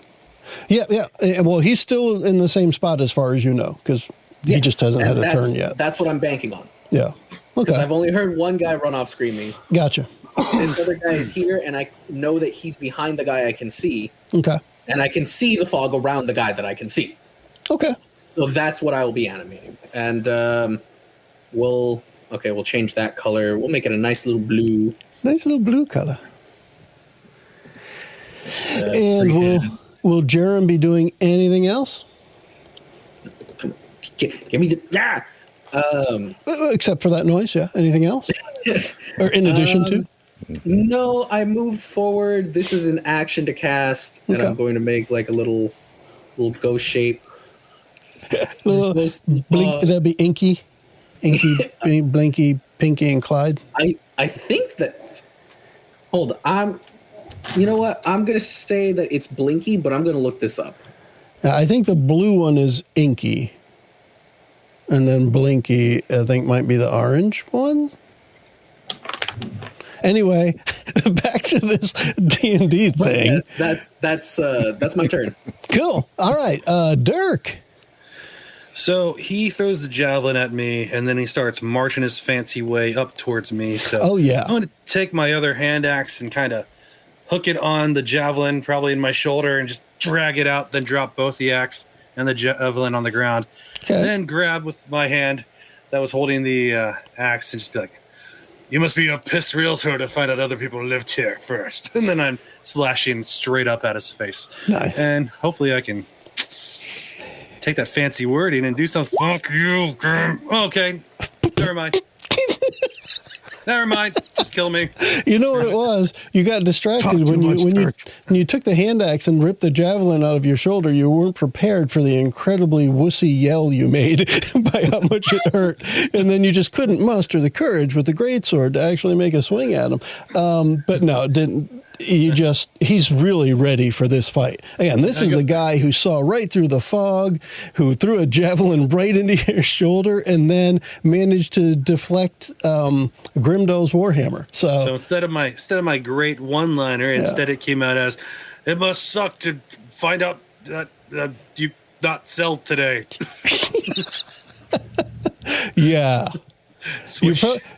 Yeah. Well, he's still in the same spot as far as you know, because he just hasn't had a turn yet. That's what I'm banking on. Yeah. Okay. Because I've only heard one guy run off screaming. Gotcha. This other guy is here, and I know that he's behind the guy I can see. Okay. And I can see the fog around the guy that I can see. Okay. So that's what I will be animating. And we'll change that color. We'll make it a nice little blue. Nice little blue color. And will Jerum be doing anything else? Give me the except for that noise, yeah. Anything else? Or in addition to? No, I moved forward. This is an action to cast, and I'm going to make a little ghost shape. Blink, that'd be Inky, Blinky, Pinky, and Clyde. I think that. Hold on. You know what? I'm gonna say that it's Blinky, but I'm gonna look this up. I think the blue one is Inky, and then Blinky, I think, might be the orange one. Anyway, back to this D&D thing. Yes, that's my turn. Cool. All right, Dirk. So he throws the javelin at me, and then he starts marching his fancy way up towards me. So I'm going to take my other hand axe and kind of hook it on the javelin, probably in my shoulder, and just drag it out, then drop both the axe and the javelin on the ground. Okay. Then grab with my hand that was holding the axe and just be like, "You must be a pissed realtor to find out other people lived here first." And then I'm slashing straight up at his face. Nice. And hopefully I can take that fancy wording and do something. Fuck you, Grim. Okay. Never mind. Never mind. Just kill me. You know what it was? You got distracted when you took the hand axe and ripped the javelin out of your shoulder. You weren't prepared for the incredibly wussy yell you made by how much it hurt, and then you just couldn't muster the courage with the greatsword to actually make a swing at him. But no, it didn't. He's really ready for this fight. Again, this is the guy who saw right through the fog, who threw a javelin right into your shoulder, and then managed to deflect Grimdal's warhammer. So instead of my great one-liner, instead it came out as, "It must suck to find out that you not sell today." Yeah.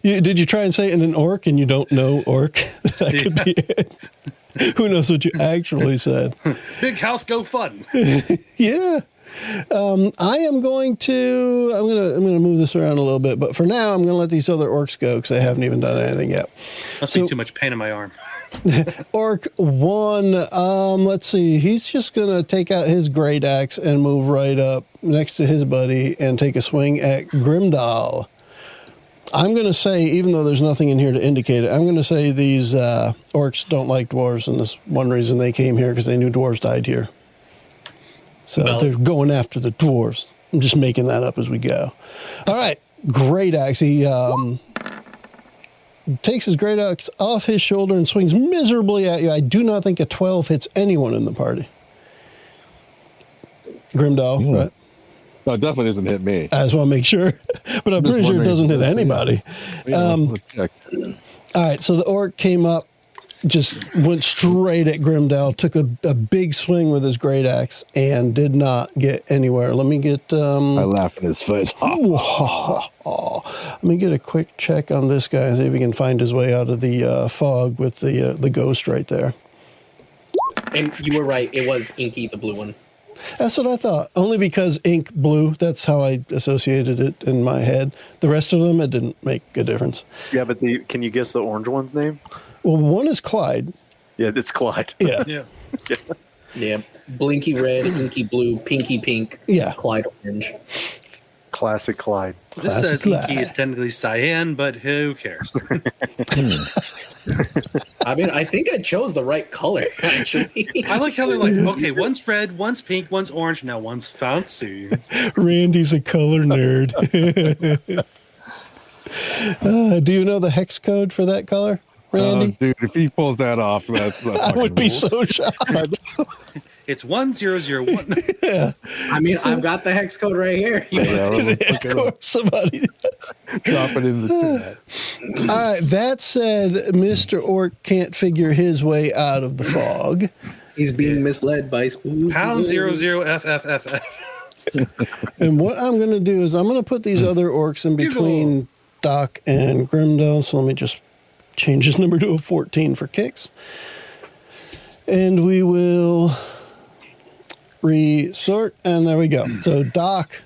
Did you try and say it in an orc and you don't know orc? That could be it. Who knows what you actually said? Big house, go fun. Yeah. I'm going to move this around a little bit, but for now I'm going to let these other orcs go because they haven't even done anything yet. Must be too much pain in my arm. Orc 1, let's see. He's just going to take out his great axe and move right up next to his buddy and take a swing at Grimdal. I'm going to say, even though there's nothing in here to indicate it, I'm going to say these orcs don't like dwarves, and that's one reason they came here, because they knew dwarves died here. So they're going after the dwarves. I'm just making that up as we go. All right, great axe. He takes his great axe off his shoulder and swings miserably at you. I do not think a 12 hits anyone in the party. Grimdal, right? No, it definitely doesn't hit me. I just want to make sure, but I'm pretty sure it doesn't hit anybody. All right, so the orc came up, just went straight at Grimdal, took a big swing with his great axe, and did not get anywhere. Let me get... I laugh in his face. Let me get a quick check on this guy, see if he can find his way out of the fog with the ghost right there. And you were right, it was Inky, the blue one. That's what I thought. Only because ink blue, that's how I associated it in my head. The rest of them, it didn't make a difference. Yeah, but can you guess the orange one's name? Well, one is Clyde. Yeah, it's Clyde. Yeah. Yeah. Yeah. Blinky red, inky blue, pinky pink. Yeah. Clyde orange. Classic Clyde. This Classic says Clyde. inky is technically cyan, but who cares? I mean, I think I chose the right color, actually. I like how they're like, okay, one's red, one's pink, one's orange, now one's fancy. Randy's a color nerd. Do you know the hex code for that color, Randy? Dude, if he pulls that off, that's I would be so shocked. It's 1001. I mean, I've got the hex code right here. Of course, somebody does. Drop it in the chat. All right. That said, Mr. Orc can't figure his way out of the fog. He's being misled by spooky Pound wolves. 00FFFF. And what I'm going to do is I'm going to put these other orcs in between Doc and Grimdal. So let me just change his number to a 14 for kicks. And we will resort, and there we go. So Doc,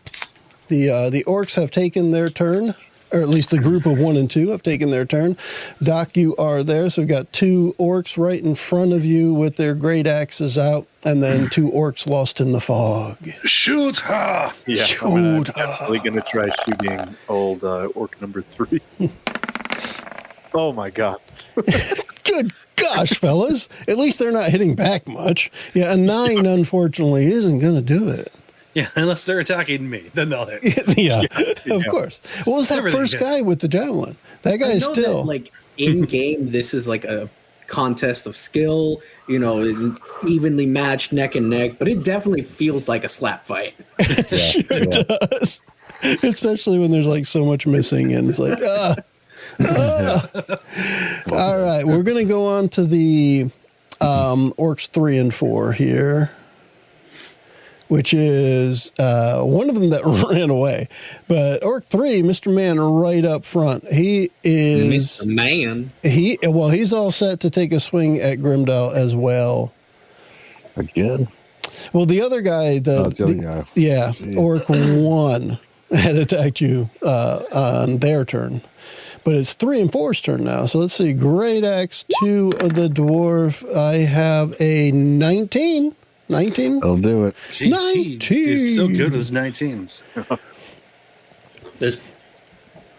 the orcs have taken their turn, or at least the group of 1 and 2 have taken their turn. Doc, you are there, so we've got 2 orcs right in front of you with their great axes out, and then 2 orcs lost in the fog. Shoot her! Yeah, Shoot. I'm definitely going to try shooting old orc number 3. Oh, my God. Good gosh, fellas. At least they're not hitting back much. Yeah, a 9, unfortunately, isn't going to do it. Yeah, unless they're attacking me, then they'll hit. Yeah, of course. What was that Everything first hits. guy with the javelin? That guy I is know still... that, like, in game, this is like a contest of skill, you know, evenly matched neck and neck, but it definitely feels like a slap fight. Sure does. Especially when there's like so much missing and it's like, All right, we're going to go on to the orcs 3 and 4 here, which is one of them that ran away. But orc 3, Mr. Man right up front. He is... Mr. Man. He's all set to take a swing at Grimdal as well. Again? Well, the other guy, the other guy. Yeah, Orc 1 had attacked you on their turn. But it's 3 and 4's turn now. So let's see. Great Axe 2 of the dwarf. I have a 19. 19? I'll do it. Jeez, he 19. is so good with his 19s.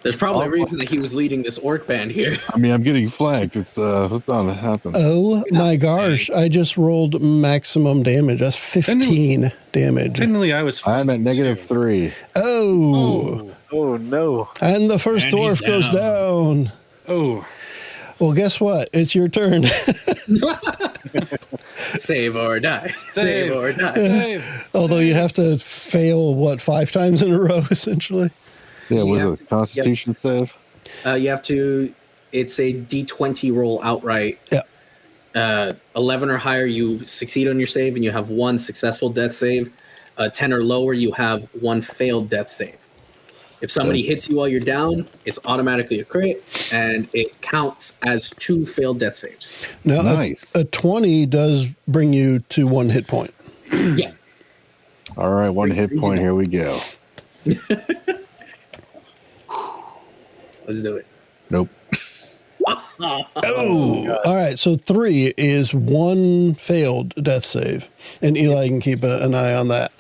There's probably a reason that he was leading this orc band here. I mean, I'm getting flanked. It's bound to happen. Oh my gosh. I just rolled maximum damage. That's 15 damage. Technically, I was. I'm at -3. Oh. Oh, no. And the first And he's dwarf goes down. Oh, Well, guess what? It's your turn. Save or die. Save or die. Dave. Although you have to fail, 5 times in a row, essentially? Yeah, was Yeah. it a Constitution save? You have to, it's a D20 roll outright. Yeah. 11 or higher, you succeed on your save and you have 1 successful death save. 10 or lower, you have 1 failed death save. If somebody hits you while you're down, it's automatically a crit, and it counts as 2 failed death saves. Now, Nice. a 20 does bring you to 1 hit point. Yeah. All right, 1 hit point. Here we go. Let's do it. Nope. Oh, all right. So 3 is 1 failed death save, and Eli can keep an eye on that.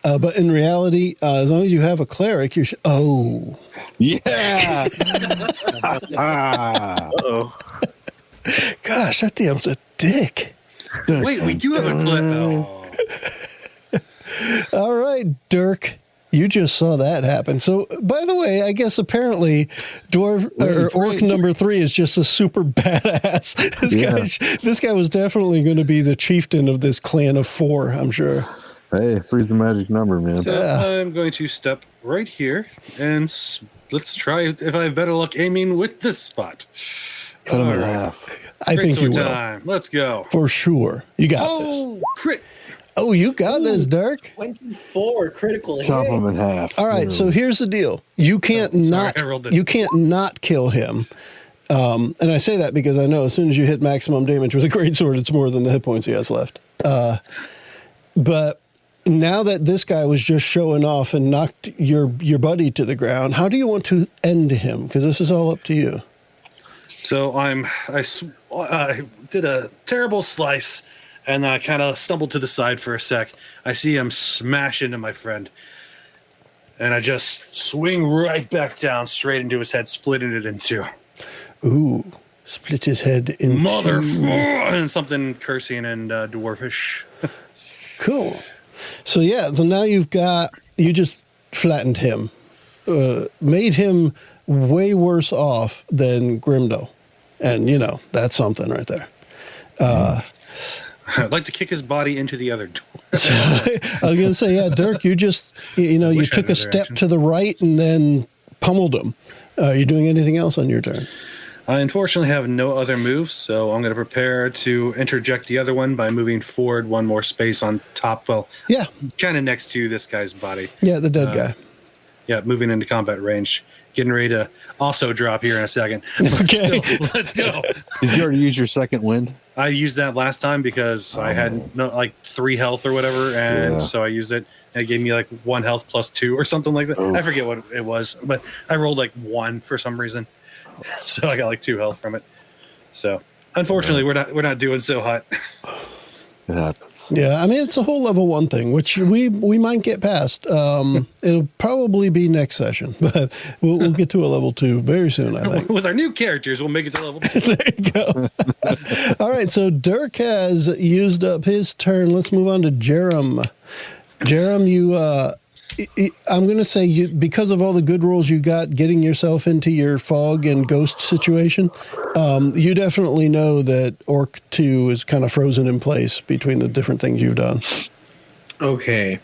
But in reality, as long as you have a cleric, you're. Yeah. Ah. Uh-oh. Gosh, that DM's a dick. Wait, we do have a clip. Oh. All right, Dirk. You just saw that happen. So, by the way, I guess apparently orc number 3 is just a super badass. This guy was definitely going to be the chieftain of this clan of 4, I'm sure. Hey, 3's the magic number, man. So I'm going to step right here and let's try if I have better luck aiming with this spot. Cut him in All right. half. I think you will. Time. Let's go. For sure. You got this. Oh, crit. Oh, you got this, Dirk. 24 critical Chop hit. him in half. All right, so here's the deal. You can't I rolled it. you can't not kill him. And I say that because I know as soon as you hit maximum damage with a greatsword, it's more than the hit points he has left. But now that this guy was just showing off and knocked your buddy to the ground, how do you want to end him? Because this is all up to you. So I did a terrible slice, and I kind of stumbled to the side for a sec. I see him smash into my friend, and I just swing right back down, straight into his head, splitting it in two. Ooh, split his head in Mother, two. and something cursing and dwarfish. Cool. So yeah, so now you just flattened him, made him way worse off than Grimdal, and that's something right there. I'd like to kick his body into the other door. I was going to say, yeah, Dirk, you just you took a step to the right and then pummeled him. Are you doing anything else on your turn? I unfortunately have no other moves, so I'm going to prepare to interject the other one by moving forward one more space on top. Well, yeah, kind of next to this guy's body. Yeah, the dead guy. Yeah, moving into combat range. Getting ready to also drop here in a second. Okay. Let's go. Did you already use your second wind? I used that last time because I had 3 health or whatever, and so I used it. And it gave me 1 health plus 2 or something like that. Oh. I forget what it was, but I rolled 1 for some reason, so I got 2 health from it. So unfortunately, we're not doing so hot. It happens. Yeah, I mean, it's a whole level 1 thing, which we might get past. It'll probably be next session, but we'll get to a level 2 very soon, I think. With our new characters, we'll make it to level 2. There you go. All right, so Dirk has used up his turn. Let's move on to Jerum. Jerum, I'm going to say because of all the good rolls you got getting yourself into your fog and ghost situation, you definitely know that Orc 2 is kind of frozen in place between the different things you've done. Okay.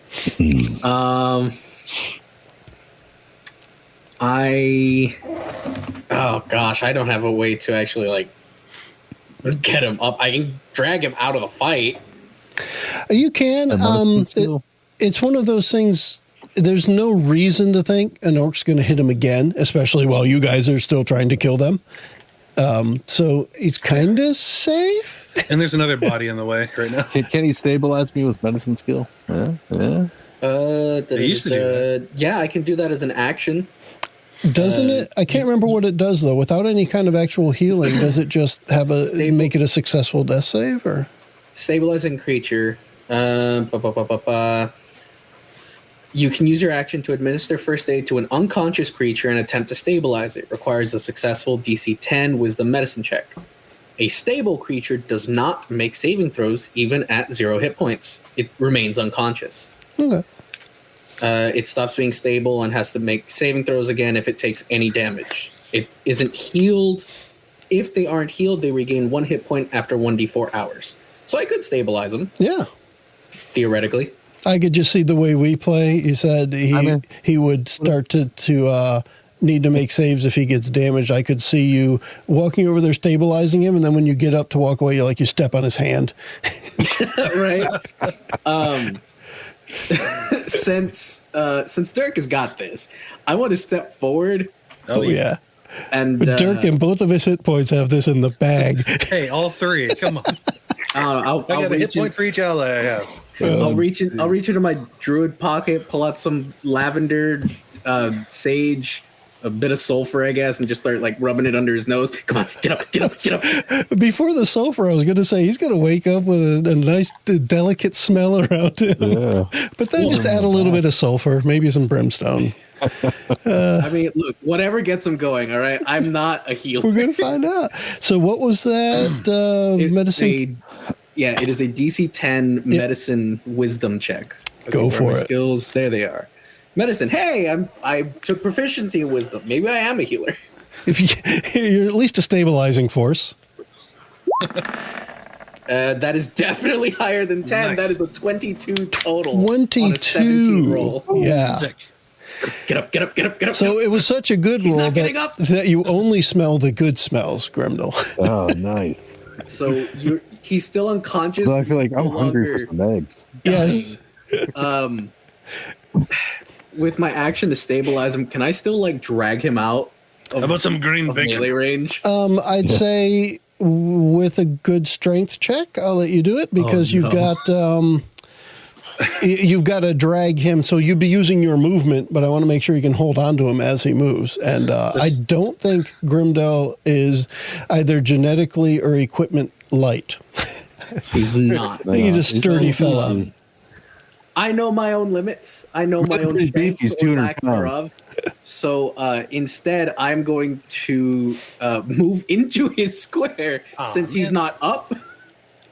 Oh gosh, I don't have a way to actually get him up. I can drag him out of the fight. You can. It's one of those things. There's no reason to think an orc's going to hit him again, especially while you guys are still trying to kill them. So he's kind of safe. And there's another body in the way right now. Can he stabilize me with medicine skill? Yeah. used to do that. Yeah, I can do that as an action. Doesn't it? I can't remember what it does though. Without any kind of actual healing, does it just have make it a successful death save or stabilizing creature? You can use your action to administer first aid to an unconscious creature and attempt to stabilize it. Requires a successful DC 10 Wisdom Medicine check. A stable creature does not make saving throws even at 0 hit points. It remains unconscious. Okay. It stops being stable and has to make saving throws again if it takes any damage. It isn't healed. If they aren't healed, they regain 1 hit point after 1d4 hours. So I could stabilize them. Yeah. Theoretically. I could just see the way we play. He said he would start to need to make saves if he gets damaged. I could see you walking over there, stabilizing him, and then when you get up to walk away, you step on his hand. Right. Since Dirk has got this, I want to step forward. Oh yeah. And Dirk and both of his hit points have this in the bag. Hey, all 3. Come on. I got a hit point for each ally I have. I'll reach into my druid pocket, pull out some lavender, sage, a bit of sulfur, I guess, and just start rubbing it under his nose. Come on, get up. Before the sulfur, I was going to say he's going to wake up with a nice, delicate smell around him. Yeah. But then just add a little bit of sulfur, maybe some brimstone. I mean, look, whatever gets him going. All right, I'm not a healer. We're going to find out. So, what was that medicine? It is a DC 10 medicine wisdom check. Okay, go for it. Skills, there they are. Medicine. Hey, I took proficiency in wisdom. Maybe I am a healer. If you're at least a stabilizing force. That is definitely higher than 10. Nice. That is a 22 total. 22 on a 17 roll. Yeah. Sick. Get up. So it was such a good roll that you only smell the good smells, Grimdal. Oh, nice. So he's still unconscious. So I feel like I'm hungry for some eggs. Yes. With my action to stabilize him, can I still drag him out? How about some green bacon? Melee range? I'd say with a good strength check, I'll let you do it because you've got you've got to drag him. So you'd be using your movement, but I want to make sure you can hold on to him as he moves. And I don't think Grimdal is either genetically or equipment light. He's not. He's a sturdy fella. I know my own limits. I know my own strengths or lack thereof. So instead, I'm going to move into his square since he's not up.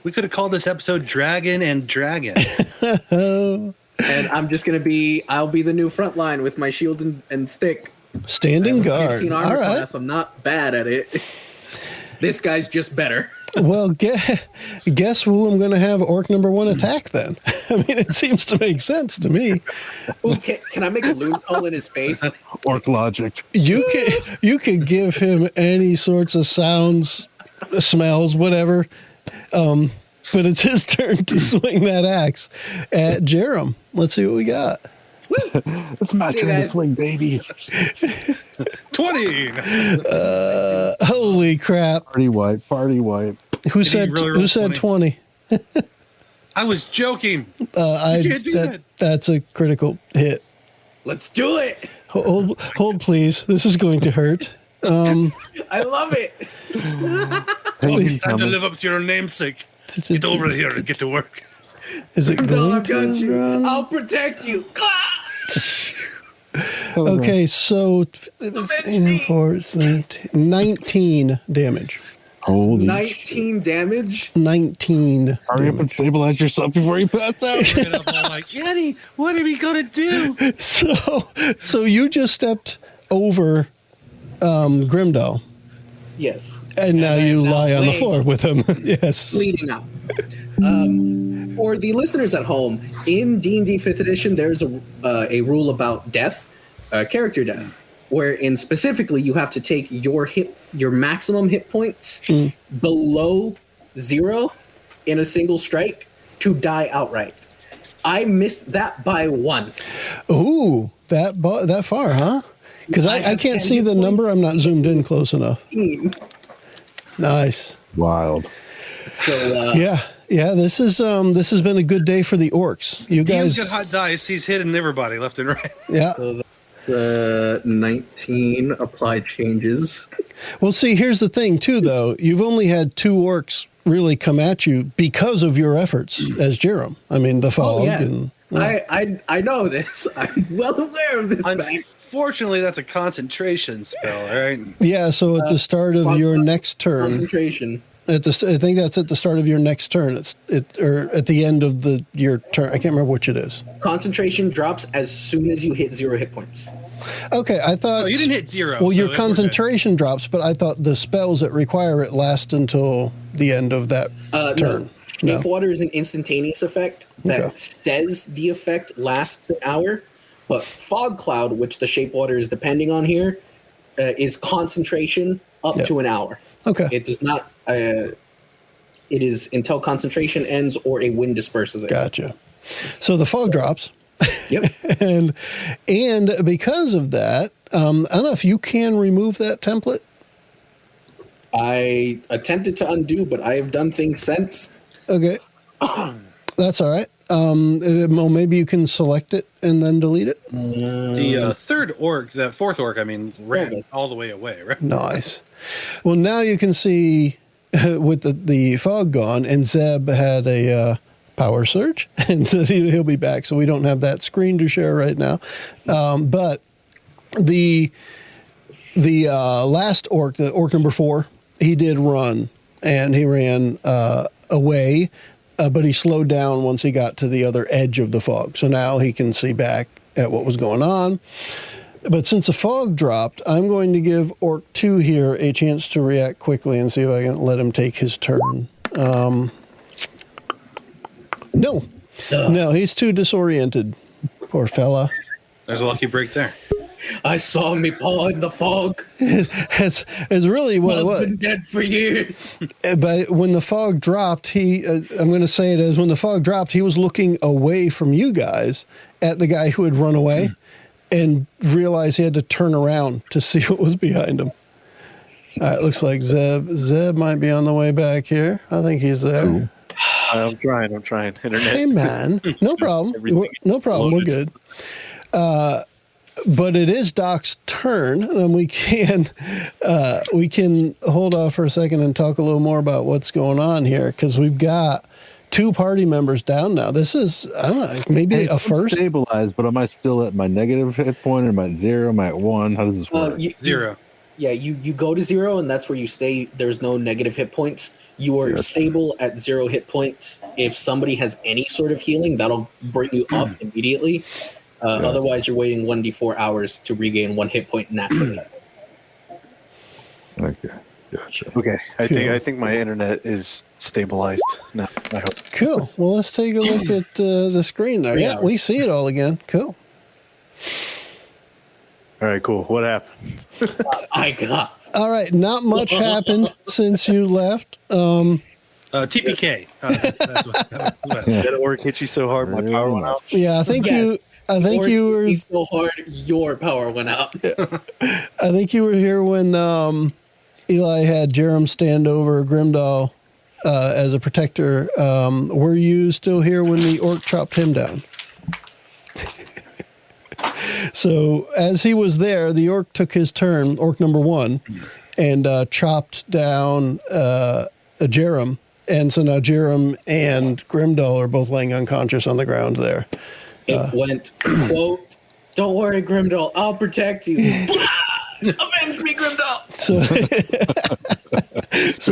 We could have called this episode Dragon and Dragon. And I'm just going to I'll be the new front line with my shield and stick. Standing guard. 15 armor class. I'm not bad at it. This guy's just better. Well, guess who I'm going to have orc number 1 attack then? I mean, it seems to make sense to me. Ooh, can I make a loon call in his face? Orc logic. You could give him any sorts of sounds, smells, whatever. But it's his turn to swing that axe at Jerum. Let's see what we got. It's my turn to swing, baby. 20. Holy crap! Party wipe. Who said 20? I was joking. That's a critical hit. Let's do it. Hold, please. This is going to hurt. I love it. Time to live up to your namesake. Get over here and get to work. Is it going to run? I'll protect you. Okay, so 19 damage. Holy 19 damage? 19. Hurry up and stabilize yourself before you pass out. I'm like, Eddie, what are we going to do? So you just stepped over Grimdal. Yes. And now you lie on the floor with him. Yes. Bleeding out. For the listeners at home, in D&D 5th edition, there's a rule about death, character death, wherein specifically you have to take your maximum hit points below 0 in a single strike to die outright. I missed that by 1. Ooh, that far, huh? Because I can't see the number. I'm not zoomed in close enough. Nice. Wild. So, yeah. This has been a good day for the orcs. You guys got hot dice. He's hitting everybody left and right. Yeah. So that's 19 applied changes. Well, see, here's the thing too, though. You've only had 2 orcs really come at you because of your efforts as Jerum. I mean, the fog. Oh, yeah. And I know this. I'm well aware of this fact. Unfortunately, that's a concentration spell, right? Yeah. So at the start of your next turn, concentration. I think that's at the start of your next turn. Or at the end of your turn. I can't remember which it is. Concentration drops as soon as you hit 0 hit points. Okay, I thought. Oh, you didn't hit 0. Well, your concentration drops, but I thought the spells that require it last until the end of that turn. No. Shape Water is an instantaneous effect that says the effect lasts an hour, but Fog Cloud, which the Shape Water is depending on here, is concentration up to an hour. Okay. It does not. It is until concentration ends or a wind disperses it. Gotcha. So the fog drops. Yep. and because of that, I don't know if you can remove that template. I attempted to undo, but I have done things since. Okay. That's all right. Well, maybe you can select it and then delete it. The fourth orc, ran all the way away, right? Nice. Well, now you can see with the fog gone, and Zeb had a power surge, and so he'll be back. So we don't have that screen to share right now. But the last orc, the orc number 4, he did run, and he ran away, but he slowed down once he got to the other edge of the fog. So now he can see back at what was going on. But since the fog dropped, I'm going to give Orc 2 here a chance to react quickly and see if I can let him take his turn. No, he's too disoriented. Poor fella. There's a lucky break there. I saw me paw in the fog. It's really what it was. Been dead for years. But when the fog dropped, I'm going to say it as when the fog dropped, he was looking away from you guys at the guy who had run away and realized he had to turn around to see what was behind him. All right, looks like Zeb might be on the way back here. I think he's there. I'm trying. Internet. Hey, man. No problem. Everything No problem. We're good. exploded. But it is Doc's turn, and we can hold off for a second and talk a little more about what's going on here, because we've got 2 party members down now. This is, I don't know, maybe a first. Stabilized, but am I still at my negative hit point? Am I at 0? Am I at 1? How does this work? 0. Yeah, you go to 0, and that's where you stay. There's no negative hit points. You are stable at 0 hit points. If somebody has any sort of healing, that'll bring you up immediately. Otherwise, you're waiting 1d4 hours to regain 1 hit point naturally. Okay, gotcha. Okay, I think my internet is stabilized now. I hope. Cool. Well, let's take a look at the screen there. Yeah, we see it all again. Cool. All right, cool. What happened? I got. All right, not much happened since you left. TPK. That's what That orc hit you so hard, my power went out. Yeah, I think Yes. you were so hard, your power went out. I think you were here when Eli had Jerum stand over Grimdal as a protector. Were you still here when the orc chopped him down? So as he was there, the orc took his turn, orc number 1, and chopped down Jerum. And so now Jerum and Grimdal are both laying unconscious on the ground there. It went, quote, "Don't worry, Grimdal, I'll protect you." Avenge me, Grimdal! So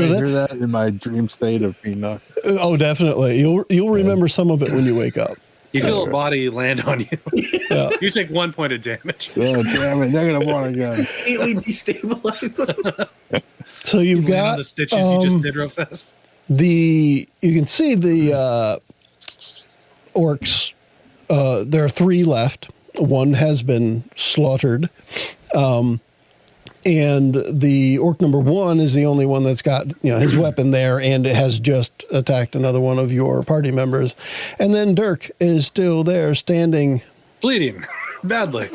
Did I hear that in my dream state of being knocked? Oh, definitely. You'll remember some of it when you wake up. You feel a body land on you. Yeah. You take 1 point of damage. Oh, damn it. -1 again. Immediately destabilize him. So you've Land on got the stitches you just did real fast. you can see the orcs. There are 3 left. 1 has been slaughtered. And the orc number 1 is the only one that's got his weapon there, and it has just attacked another one of your party members. And then Dirk is still there, standing, Bleeding badly.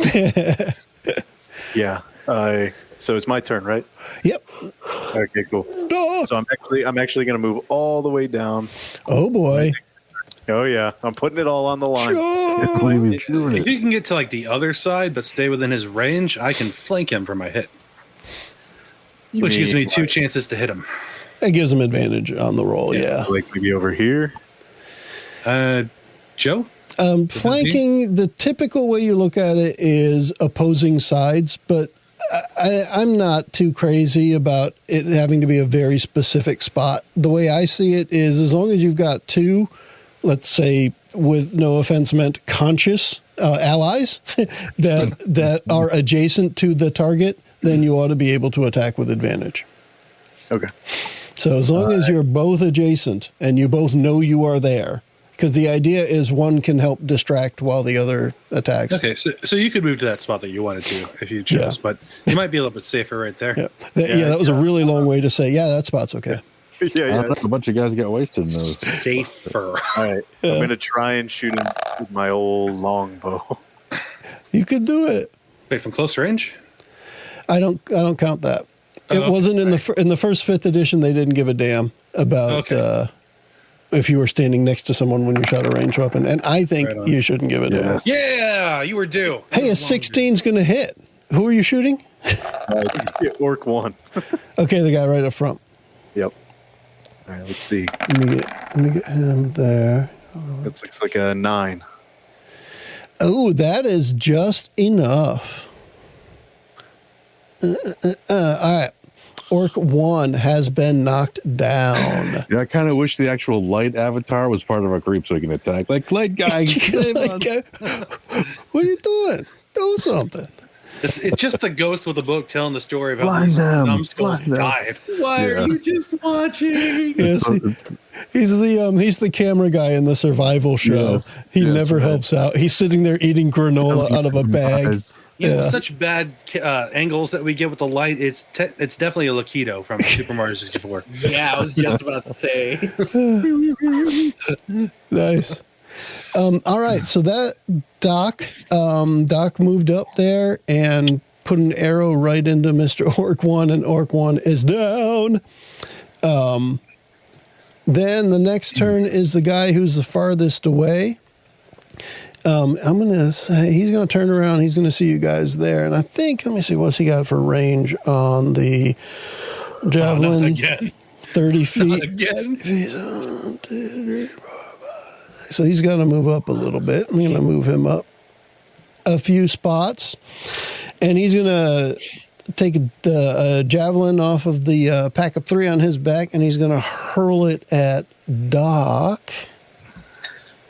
Yeah. So it's my turn, right? Yep. Okay, cool. Dirk. So I'm actually going to move all the way down. Oh boy. Oh yeah, I'm putting it all on the line. Can't believe he's doing If it. you can get to like the other side but stay within his range, I can flank him for my hit. Which gives me 2 chances to hit him. It gives him advantage on the roll, yeah. Like maybe over here. Joe? Flanking, the typical way you look at it is opposing sides, but I'm not too crazy about it having to be a very specific spot. The way I see it is as long as you've got 2, let's say, with no offense meant, conscious allies that are adjacent to the target, then you ought to be able to attack with advantage. Okay. So as long as you're both adjacent and you both know you are there, because the idea is one can help distract while the other attacks. Okay, so you could move to that spot that you wanted to if you chose, Yeah. but you might be a little bit safer right there. Yeah, that was a really long way to say, yeah, that spot's okay. Yeah. A bunch of guys get wasted in those. Safer. All right. I'm going to try and shoot him with my old longbow. You could do it. Wait, from close range? I don't count that. It okay. wasn't in the first 5th edition. They didn't give a damn about if you were standing next to someone when you shot a ranged weapon, and I think you shouldn't give a damn. Yeah, you were due. Hey, a 16's going to hit. Who are you shooting? Orc 1. Okay, the guy right up front. Yep. All right, let's see. Let me get him there. That looks like a 9. Oh, that is just enough. All right. Orc 1 has been knocked down. Yeah, I kind of wish the actual light avatar was part of our group so he can attack. Like, light guy, save us. What are you doing? Do something. It's just the ghost with the book telling the story about Blind these them, numbskulls blind them. died. Why are you just watching? Yes, he's the camera guy in the survival show. Yeah. He Yeah, never that's right. helps out. He's sitting there eating granola out of a bag. You know, Yeah. such bad angles that we get with the light. It's definitely a Lakido from Super Mario 64. Yeah, I was just about to say. Nice. All right, so that Doc moved up there and put an arrow right into Mr. Orc 1, and Orc 1 is down. Then the next turn is the guy who's the farthest away. I'm going to say he's going to turn around. He's going to see you guys there. And I think, let me see, what's he got for range on the javelin? Not again. 30 feet. Not again. So he's got to move up a little bit. I'm going to move him up a few spots. And he's going to take the javelin off of the pack of 3 on his back, and he's going to hurl it at Doc.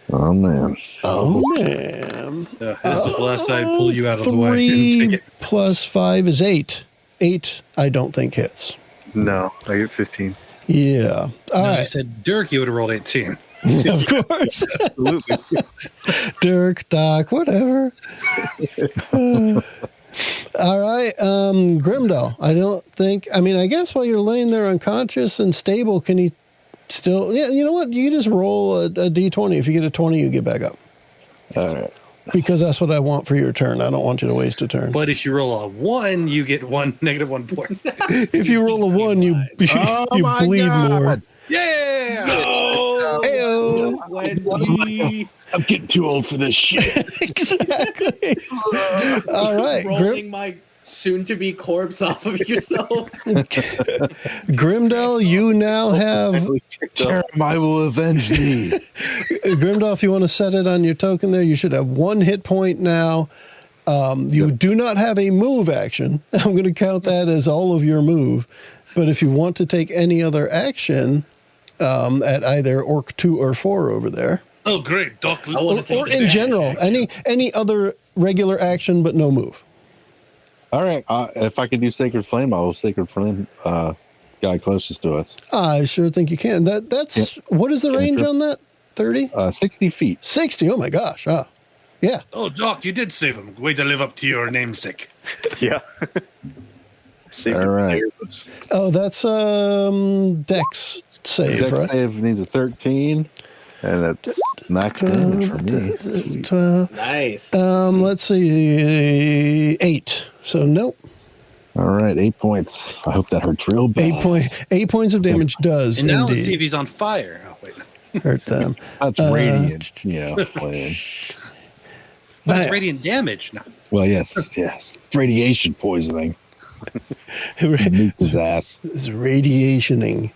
Oh, man. Oh, man. This is last I'd pull you out of the way. 3 plus 5 is 8. 8, I don't think hits. No, I get 15. Yeah. All I right. said Dirk, you would have rolled 18. Of course. Absolutely. Dirk, Doc, whatever. All right. Grimdal, I don't think, I mean, I guess while you're laying there unconscious and stable, can he still, yeah, you know what? You can just roll a d20. If you get a 20, you get back up. All right. Because that's what I want for your turn. I don't want you to waste a turn. But if you roll a 1, you get negative 1 point. If you roll a 1, you my bleed God. more. Yeah! Ayo. Wendy. I'm getting too old for this shit. Exactly. All right. Rolling my soon-to-be corpse off of yourself. Grimdal, you now have Jerum, I will avenge thee. Grimdal, if you want to set it on your token there, you should have 1 hit point now. You do not have a move action. I'm going to count that as all of your move. But if you want to take any other action at either Orc 2 or 4 over there, Oh, great. Doc. I wasn't or taking in advantage, general, actually. any other regular action but no move. All right. If I can do Sacred Flame, I will Sacred Flame guy closest to us. I sure think you can. That's what is the range on that? 30? 60 feet. 60. Oh my gosh. Ah. Yeah. Oh, Doc, you did save him. Way to live up to your namesake. Yeah. Saved All right. it. Oh, that's Dex save, Dex right? save needs a 13, and that's max damage for me. 12. Nice. Let's see, 8. So nope. All right, 8 points. I hope that hurts real bad. 8 points of damage does And now let's see if indeed he's on fire. Oh, wait. hurt them. That's radiant, flame. What's Bam. radiant damage? No. Well, yes. Radiation poisoning. Nuked his ass. It's radiationing.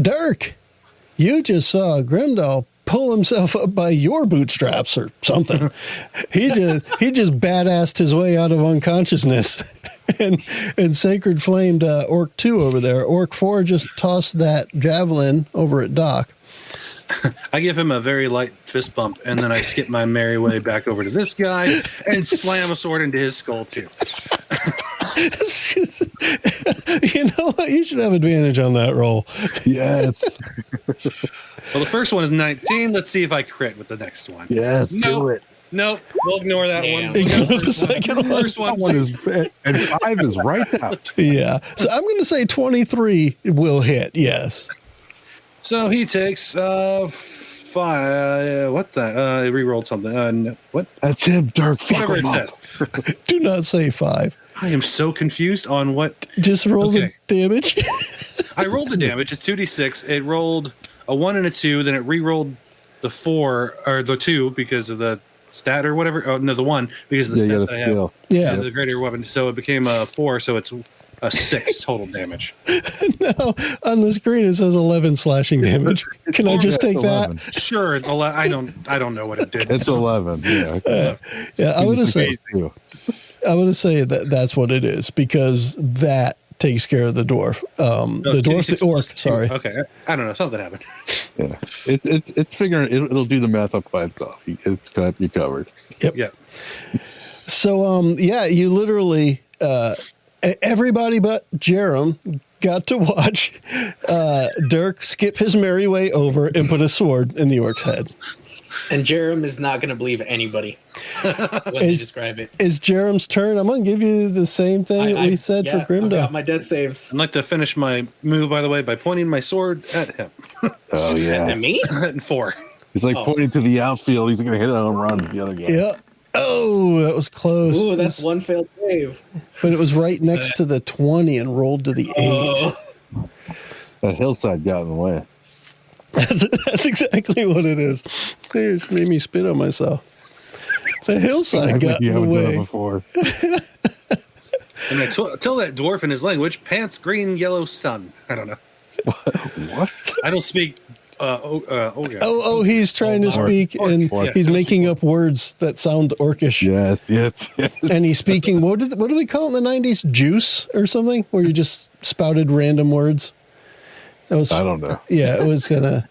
Dirk, you just saw Grimdal pull himself up by your bootstraps or something. He just badassed his way out of unconsciousness and sacred flamed Orc 2 over there. Orc 4 just tossed that javelin over at Doc. I give him a very light fist bump, and then I skip my merry way back over to this guy and slam a sword into his skull, too. You know what? You should have advantage on that roll. Yes. Well, the first one is 19. Let's see if I crit with the next one. Yes, do Nope. it. Nope. We'll ignore that Damn. one. Ignore the second one. First one. That one is, and 5 is right out. Yeah. So I'm going to say 23 will hit. Yes. So he takes 5. What the? Rerolled something. No, what? That's him, Dirk. Fuck Whatever it him up. says. Do not say 5. I am so confused on what. Just roll the Okay. damage. I rolled the damage. It's 2d6. It rolled a 1 and a 2. Then it re-rolled the 4 or the 2 because of the stat or whatever. Oh no, the 1 because of the Yeah, you stat got I a have. skill. Yeah. The greater weapon. So it became a 4. So it's a 6 total damage. No, on the screen it says 11 slashing damage. Can I just take that? Sure. I don't know what it did. It's 11. Yeah. Yeah, I would have said Two. that that's what it is because that takes care of the dwarf. The dwarf, the orc. Sorry. Okay. I don't know. Something happened. Yeah. It's figuring it'll do the math up by itself. It's gonna be covered. Yep. Yeah. So yeah, you literally everybody but Jerum got to watch Dirk skip his merry way over and put a sword in the orc's head. And Jerum is not going to believe anybody when they describe it. Is Jerum's turn? I'm going to give you the same thing that we said for I've Grimdal. got my death saves. I'd like to finish my move, by the way, by pointing my sword at him. Oh yeah. And me? And 4. He's like Oh. pointing to the outfield. He's gonna hit a home run with the other guy. Yeah. Oh, that was close. Ooh, that's one failed save. But it was right next to the 20 and rolled to the 8. Oh, That hillside got in the way. That's exactly what it is. They just made me spit on myself. The hillside got you in the haven't done it way. before. And I tell that dwarf in his language, pants, green, yellow, sun. I don't know. What? I don't speak. Yeah. Oh, he's trying to speak, and Orc. he's making up words that sound orcish. Yes. And he's speaking, what do we call it in the 90s? Juice or something? Where you just spouted random words? That was, I don't know. Yeah, it was kind of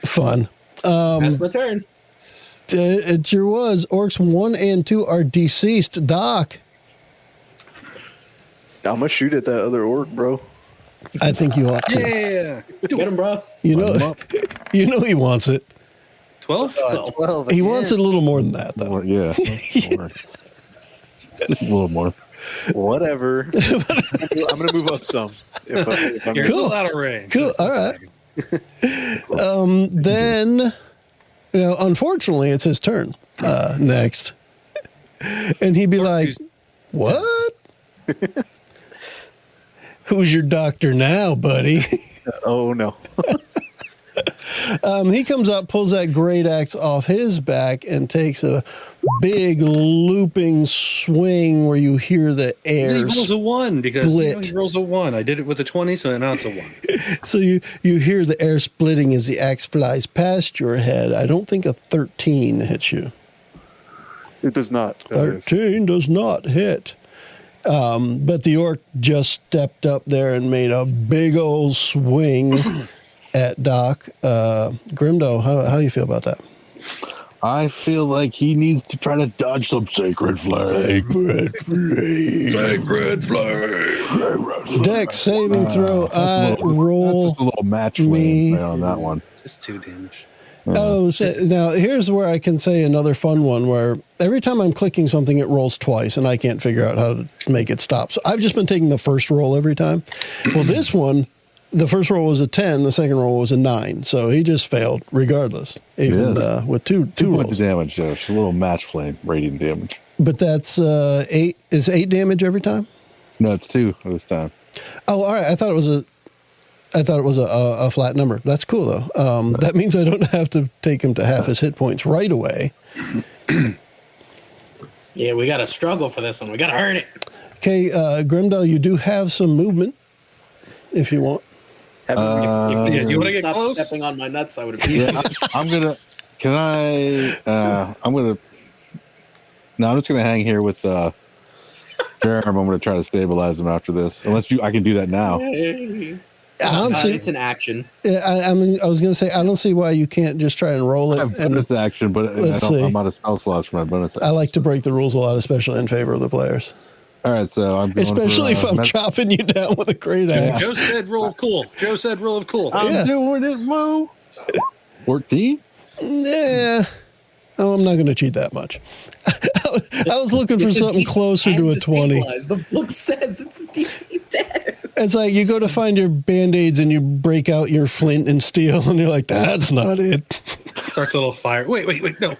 fun. That's my turn. It sure was. Orcs 1 and 2 are deceased. Doc, I'm gonna shoot at that other orc, bro. I think you ought to. Yeah. Get him, bro. You know he wants it. 12? 12. He wants it a little more than that, though. More, yeah. More. Just a little more. Whatever. I'm gonna move up some. If I'm You're Cool. a little out of range. Cool. All right. Then, unfortunately, it's his turn next. And he'd be like, what? Who's your doctor now, buddy? Oh no. He comes up, pulls that great axe off his back, and takes a big looping swing where you hear the air. He rolls a 1 because split. he rolls a 1. I did it with a 20, so now it's a 1. So you hear the air splitting as the axe flies past your head. I don't think a 13 hits you. It does not. 13 does not hit. But the orc just stepped up there and made a big old swing at Doc. Grimdal, how do you feel about that? I feel like he needs to try to dodge some sacred flame. Sacred flame. Dex saving throw. That's Roll. just a little match me. flame on that one. Just 2 damage. Oh, so now here's where I can say another fun one where every time I'm clicking something, it rolls twice, and I can't figure out how to make it stop. So I've just been taking the first roll every time. Well, this one, the first roll was a 10, the second roll was a 9. So he just failed regardless, even with two Too much rolls. damage, just a little match flame radiant damage. But that's 8. Is 8 damage every time? No, it's 2 this time. Oh, all right. I thought it was a flat number. That's cool though. That means I don't have to take him to half his hit points right away. Yeah, we got to struggle for this one. We got to earn it. Okay, Grimdal, you do have some movement if you want. If you wanna get stopped close? stepping on my nuts, I would have been. Yeah, I'm gonna. Can I? I'm gonna. No, I'm just gonna hang here with Jerum. I'm gonna try to stabilize him after this. Unless I can do that now. I don't see. It's an action. I mean, I was going to say I don't see why you can't just try and roll I it. have And bonus action, but let's see. I'm out of spell slots for my bonus action. I like to break the rules a lot, especially in favor of the players. All right, so I'm going Especially if I'm med- chopping you down with a great axe. Joe said roll of cool. I'm Yeah. doing it, Mo. 14? Yeah. Oh, I'm not going to cheat that much. I was looking for It's a something DC closer to a and 20. stabilize. The book says it's a DC 10. It's like you go to find your Band-Aids and you break out your flint and steel and you're like, that's not it. Starts a little fire. Wait, no.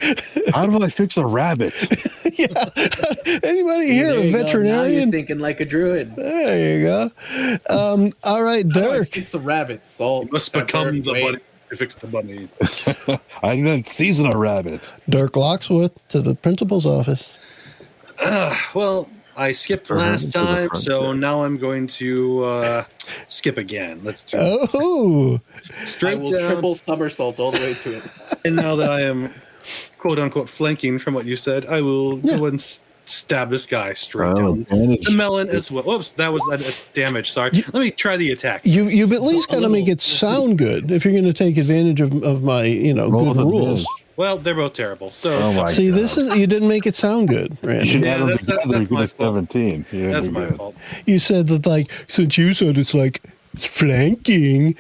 How do I fix a rabbit? Yeah. Anybody here There a you go. Now veterinarian? you're thinking like a druid. There you go. All right, Dirk. It's a rabbit. Salt. Must pepper, become the wait. bunny to fix the bunny. I didn't season a rabbit. Dirk Locksworth to the principal's office. Well, I skipped last time, so now I'm going to skip again. Let's do it. Oh, I Straight will down. triple somersault all the way to it. And now that I am quote unquote flanking from what you said, I will go and stab this guy straight down advantage. the melon as well. Whoops, that was damage. Sorry. Let me try the attack. you've at least got to make it sound good if you're going to take advantage of my Roll good the rules. advantage. Well, they're both terrible. So Oh my See, God. this is you didn't make it sound good, You Randy. should Yeah, add them that's together. You my get a fault. 17. Yeah, that's we my good. fault. You said that since you said it's like flanking,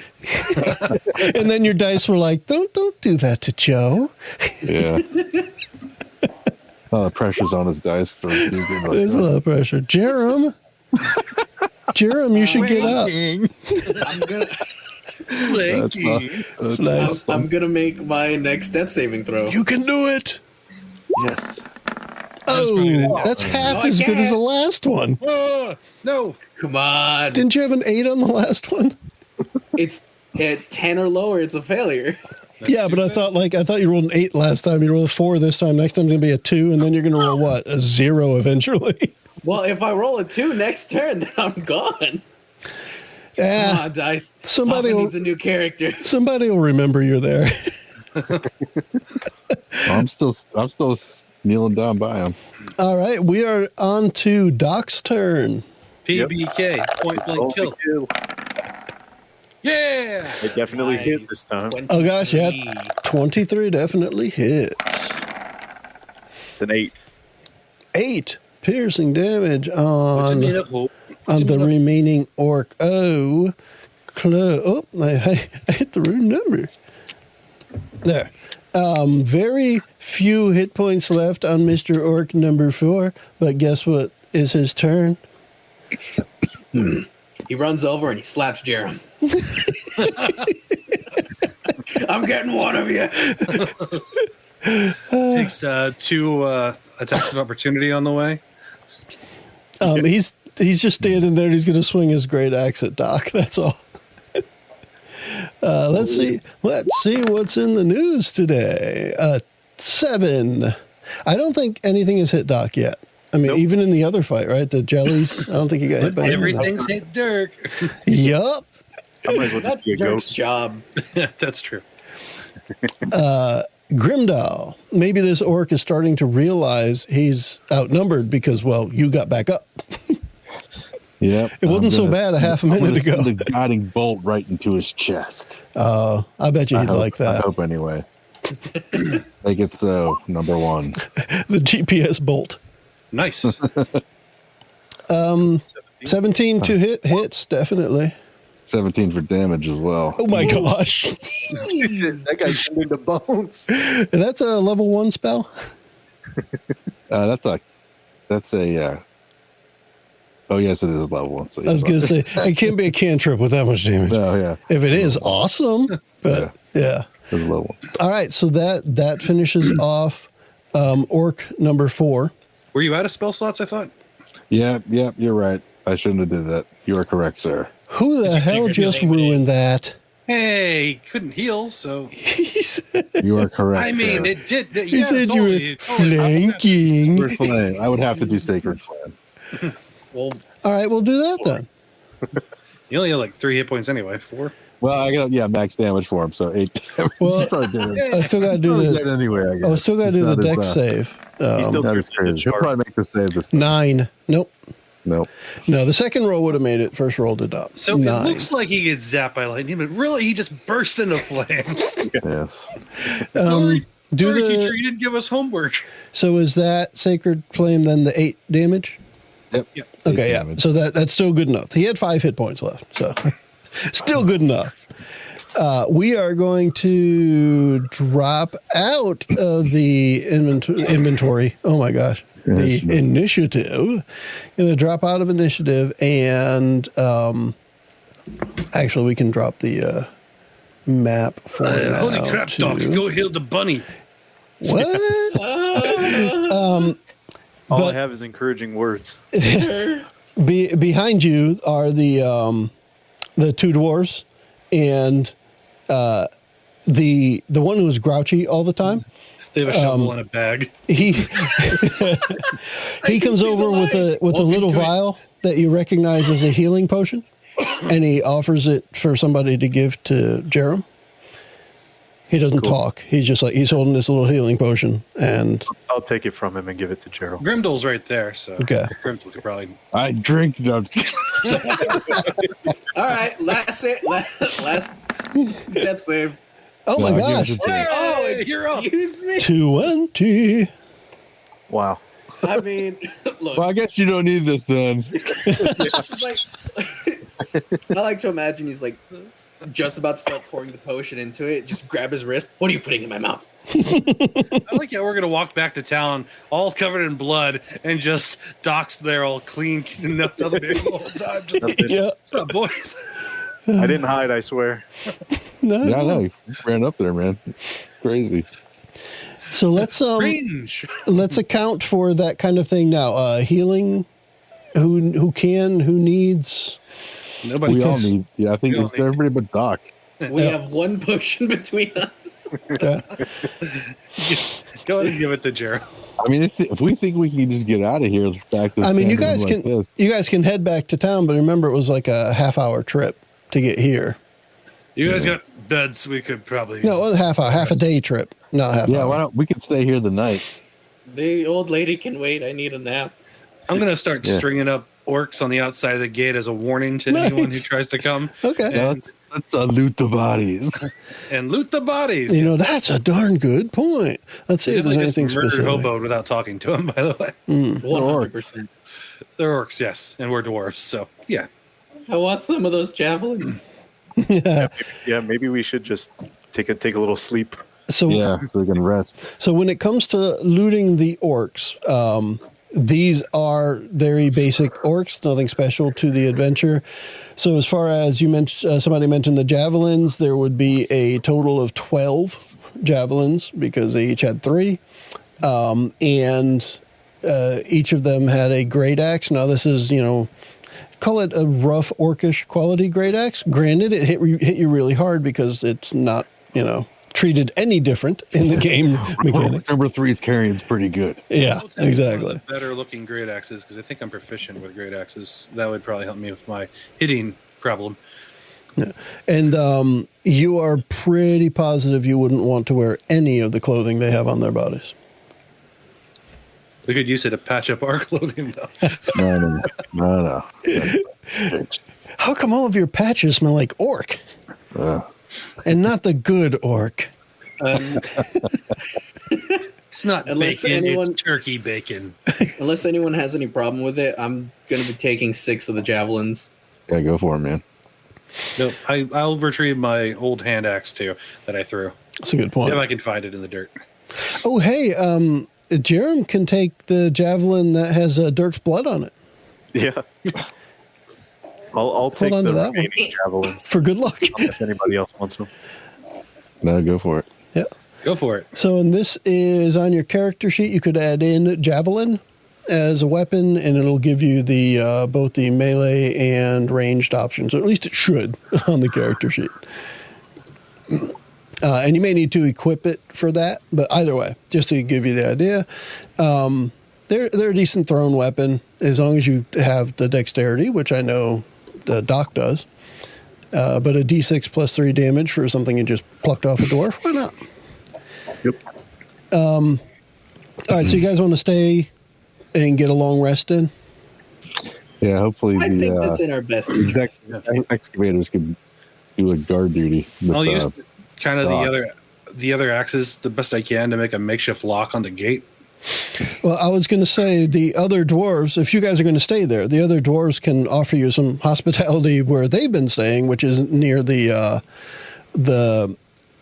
and then your dice were like, don't do that to Joe. Yeah. The pressure's on his dice. There's a lot of pressure. Jerum, you should get up. I'm gonna, Flanking. It's nice. I'm gonna make my next death saving throw. You can do it. Yes. Oh, that's half No, I as good as can't. the last one. No. Come on. Didn't you have an 8 on the last one? It's at 10 or lower, it's a failure. Yeah, but I thought you rolled an 8 last time. You rolled a 4 this time. Next time's gonna be a 2, and then you're gonna roll what? A 0 eventually. Well, if I roll a 2 next turn, then I'm gone. Yeah. Come on, dice. Somebody Papa will- needs a new character. Somebody will remember you're there. I'm still kneeling down by him. All right, we are on to Doc's turn. PBK, point blank kill. Kill. Yeah. It definitely hit this time. Oh gosh, yeah, 23. 23 definitely hits. It's an 8. 8 piercing damage What's your on made up hope? the remaining orc. Oh, I hit the wrong number. There. Very few hit points left on Mr. Orc number 4, but guess what is his turn? He runs over and he slaps Jerum. I'm getting one of you. Takes 2 attacks of opportunity on the way. He's just standing there. And he's going to swing his great axe at Doc. That's all. Let's see what's in the news today. 7. I don't think anything has hit Doc yet. I mean, Nope. even in the other fight, right? The jellies. I don't think he got hit by anything. Everything's hit Dirk. Yup. I might as well just That's be a Dirk's ghost. job. That's true. Grimdal. Maybe this orc is starting to realize he's outnumbered because, well, you got back up. Yep. It wasn't so bad a half a minute ago. The guiding bolt right into his chest. I bet you he'd like I that. hope anyway. Make it so. Number 1. The GPS bolt. Nice. 17 to hits, definitely. 17 for damage as well. Oh my gosh. That guy turned into bones. That's a level 1 spell? That's a. Oh yes, it is a level 1. So I was going to say, it can't be a cantrip with that much damage. No, yeah, If it is, awesome. But yeah. it's a level 1. All right, so that finishes off orc number 4. Were you out of spell slots, I thought? Yeah, you're right. I shouldn't have did that. You are correct, sir. Who the hell just ruined that? Hey, he couldn't heal, so. You are correct. I mean, sir. it did. He Yeah, said totally, you were totally. flanking. Sacred Flame. I would have to do Sacred Flame. Well, All right, we'll do that then. You only had like 3 hit points anyway. 4. Well, I got max damage for him, so 8 damage. Well, He's probably dead. I still got to do Probably the. dead anyway. I guess. Oh, still got to do the Not as deck save. He's still That is drifting to crazy. He'll chart. probably make the save this. 9. Nope. Nope. No, the second roll would have made it. First roll did not. So 9. it looks like he gets zapped by lightning, but really he just burst into flames. Yes. Sorry, do sorry, the- teacher, you didn't give us homework. So is that Sacred Flame then the 8 damage? Yep. Yep. Okay, 8 yeah. damage. So that's still good enough. He had 5 hit points left, so still good enough. We are going to drop out of the inventory. Oh my gosh. The initiative. Going to drop out of initiative, and actually, we can drop the map for now. Holy crap, too. Doc, go heal the bunny. What? All But- I have is encouraging words. Behind you are the 2 dwarves, and the one who was grouchy all the time. They have a shovel and a bag. He he comes see the over with a light. little to it. vial that you recognize as a healing potion, and he offers it for somebody to give to Jerum. He doesn't talk. He's just like, he's holding this little healing potion, and I'll take it from him and give it to Jerum. Grimdal's right there, so Okay. Grimdal could probably. I drink. No, I'm just kidding. all right, last death save. oh my No, I gosh, give it to- Oh, you're up. excuse me. 20. Wow. I mean, look, Well, I guess you don't need this then. it's like, I like to imagine he's like just about to start pouring the potion into it. Just grab his wrist. What are you putting in my mouth? I like how we're gonna walk back to town, all covered in blood, and just Doc's there, all clean, nothing the whole time. Just, Nothing. Yeah, what's up, boys? I didn't hide, I swear. no. Yeah, I know. You ran up there, man. Crazy. So let's Range. let's account for that kind of thing now. Healing, who can, who needs. Nobody We all cares. need. Yeah, I think We all it's everybody but Doc. We have one potion between us. Okay. Go ahead and give it to Jerum. I mean, if we think we can just get out of here, back to I mean, you standing guys like can this. you guys can head back to town, but remember it was like a half-hour trip to get here. You guys got beds. We could probably. No, it was half a day trip, not half Yeah, hour. why don't we can stay here the night? The old lady can wait. I need a nap. I'm gonna start stringing up orcs on the outside of the gate as a warning to anyone who tries to come Okay. Yeah, let's loot the bodies. and loot the bodies. You know, that's a darn good point. Let's see if there's Definitely just anything murdered specific. hobo without talking to him. By the way, 100%. they're orcs, yes, and we're dwarves. So yeah, I want some of those javelins. Yeah. Yeah, maybe we should just take a little sleep. So Yeah, so we can rest. So when it comes to looting the orcs, these are very basic orcs, nothing special to the adventure. So as far as you mentioned, somebody mentioned the javelins, there would be a total of 12 javelins because they each had 3. And each of them had a great axe. Now this is, call it a rough orcish quality great axe. Granted, it hit you really hard because it's not, treated any different in the game mechanics. Number 3's carrying's pretty good. Yeah, I'll take exactly. one of the better looking great axes because I think I'm proficient with great axes. That would probably help me with my hitting problem. And you are pretty positive you wouldn't want to wear any of the clothing they have on their bodies. We could use it to patch up our clothing though. No. How come all of your patches smell like orc and not the good orc? It's not Unless bacon, anyone- it's turkey bacon. Unless anyone has any problem with it, I'm going to be taking 6 of the javelins. Yeah, go for it, man. No, I'll retrieve my old hand axe too that I threw. That's a good point. If I can find it in the dirt. Oh, hey, Jerum can take the javelin that has Dirk's blood on it Yeah. I'll take on the to that one. remaining javelins for good luck. unless anybody else wants them. No, go for it. Yeah. Go for it. So, and this is on your character sheet. You could add in javelin as a weapon, and it'll give you the both the melee and ranged options, or at least it should on the character sheet. And you may need to equip it for that, but either way, just to give you the idea, they're a decent thrown weapon as long as you have the dexterity, which I know the Doc does. But a D6 plus 3 damage for something you just plucked off a dwarf, why not? Yep. All right, so you guys want to stay and get a long rest in? Yeah, hopefully I think that's the in our best interest. excavators can do a guard duty. With, I'll use kind of Doc. the other axes the best I can to make a makeshift lock on the gate. Well, I was going to say the other dwarves, if you guys are going to stay there, the other dwarves can offer you some hospitality where they've been staying, which is near the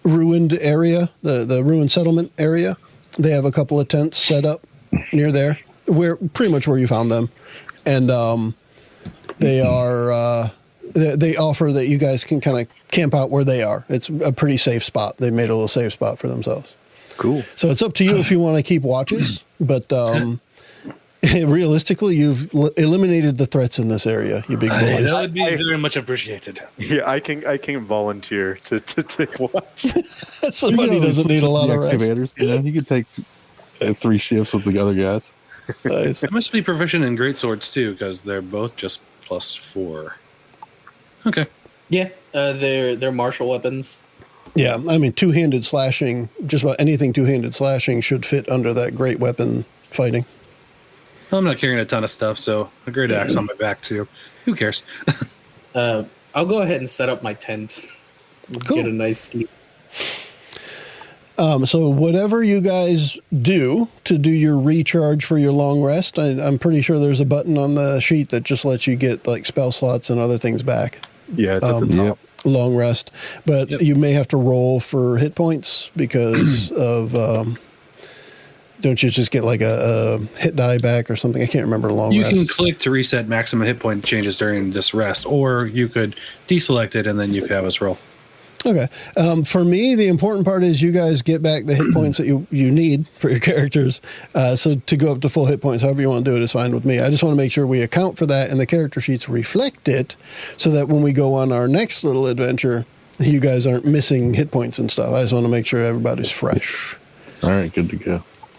ruined area, the ruined settlement area. They have a couple of tents set up near there, where pretty much where you found them, and they are they offer that you guys can kind of camp out where they are. It's a pretty safe spot. They made a little safe spot for themselves. Cool. So it's up to you if you want to keep watches, but realistically, you've eliminated the threats in this area, you big boys. That would be very much appreciated. Yeah, I can volunteer to take watch. Somebody doesn't need a lot the of rest. excavators. You could take 3 shifts with the other guys. Nice. I must be proficient in great swords too, because they're both just +4. Okay. Yeah, they're martial weapons. Yeah, I mean, two-handed slashing, just about anything two-handed slashing should fit under that great weapon fighting. I'm not carrying a ton of stuff, so a great axe on my back too. Who cares? I'll go ahead and set up my tent. Cool. Get a nice sleep. So whatever you guys do to do your recharge for your long rest, I'm pretty sure there's a button on the sheet that just lets you get like spell slots and other things back. Yeah, it's at the top. Yep. Long rest, but you may have to roll for hit points because of don't you just get like a hit die back or something? I can't remember the long You rest. can click to reset maximum hit point changes during this rest, or you could deselect it and then you could have us roll. Okay. For me, the important part is you guys get back the hit points that you need for your characters. So to go up to full hit points, however you want to do it is fine with me. I just want to make sure we account for that and the character sheets reflect it so that when we go on our next little adventure, you guys aren't missing hit points and stuff. I just want to make sure everybody's fresh. All right, good to go.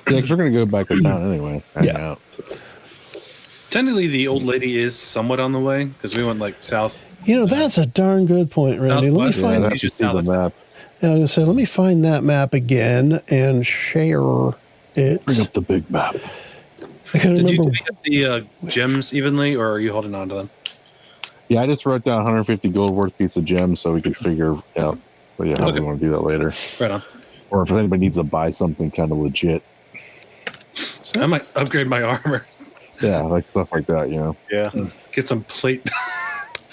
Yeah, because we're going to go back to town anyway. Hang Yeah. out. Technically, the old lady is somewhat on the way because we went like south. You know, that's a darn good point, Randy. Let me Southwest. Yeah, find. I have to see the map. I was gonna say, let me find that map again and share it. Bring up the big map. I can't Did you remember. get the gems evenly, or are you holding on to them? Yeah, I just wrote down 150 gold worth piece of gems so we could figure out how Okay. we want to do that later. Right on. Or if anybody needs to buy something kind of legit. I might upgrade my armor. Yeah, like stuff like that, you know. Yeah. Get some plate.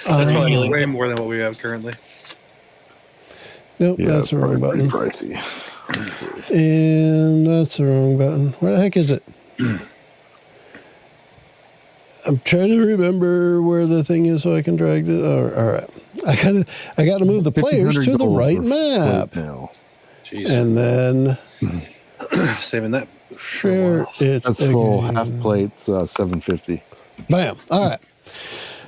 That's Uh, probably way more than what we have currently. Nope, Yeah, that's it's the wrong probably button. pretty pricey. And that's the wrong button. Where the heck is it? I'm trying to remember where the thing is so I can drag it. Oh, all right. I got to move the players 1,500 to the gold right for map. plate now. Jeez. And then Saving that. share it That's full. again. Half plates, 750. Bam. All right.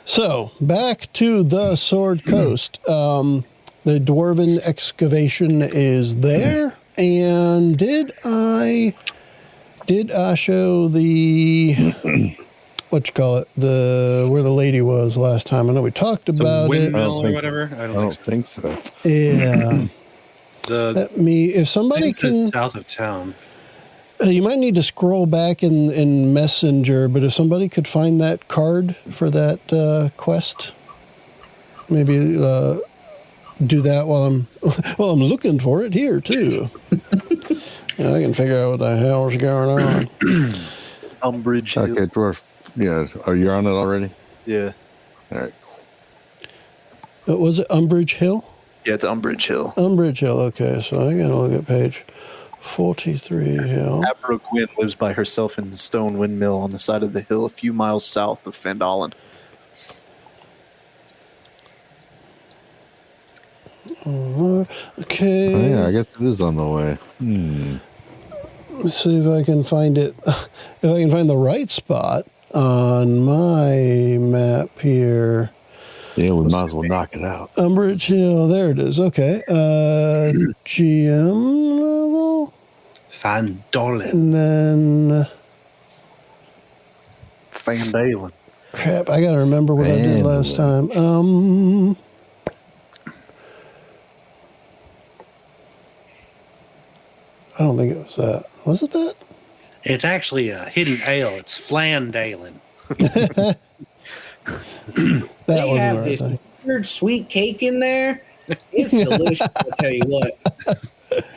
So back to the Sword Coast. The Dwarven excavation is there. And did I show the what you call it, the where the lady was last time? I know we talked The about it. windmill or think- whatever. I I don't don't think so. think so. Yeah. Let me. If somebody Somebody can, south of town. you might need to scroll back in Messenger. But if somebody could find that card for that quest, maybe do that while I'm looking for it here too. Yeah, I can figure out what the hell is going on. Umbridge Hill. Okay, dwarf. Yeah. Oh, you're on it already? Yeah. All right. Was it Umbridge Hill? Yeah, it's Umbridge Hill. Umbridge Hill. Okay, so I gotta look at page 43 Hill. Abra Gwyn lives by herself in the stone windmill on the side of the hill a few miles south of Fandalen. Okay. Oh, yeah, I guess it is on the way. Let's see if I can find it. If I can find the right spot on my map here. Yeah, we might as well knock it out. Umbridge Hill. There it is. Okay. GM level. Fandolin. And then, Fandalen. crap, I got to remember what I did last time. I don't think it was that. Was it that? It's actually a hidden ale. It's Flandalen. That They wasn't have the right this thing. weird sweet cake in there. It's delicious, I'll tell you what.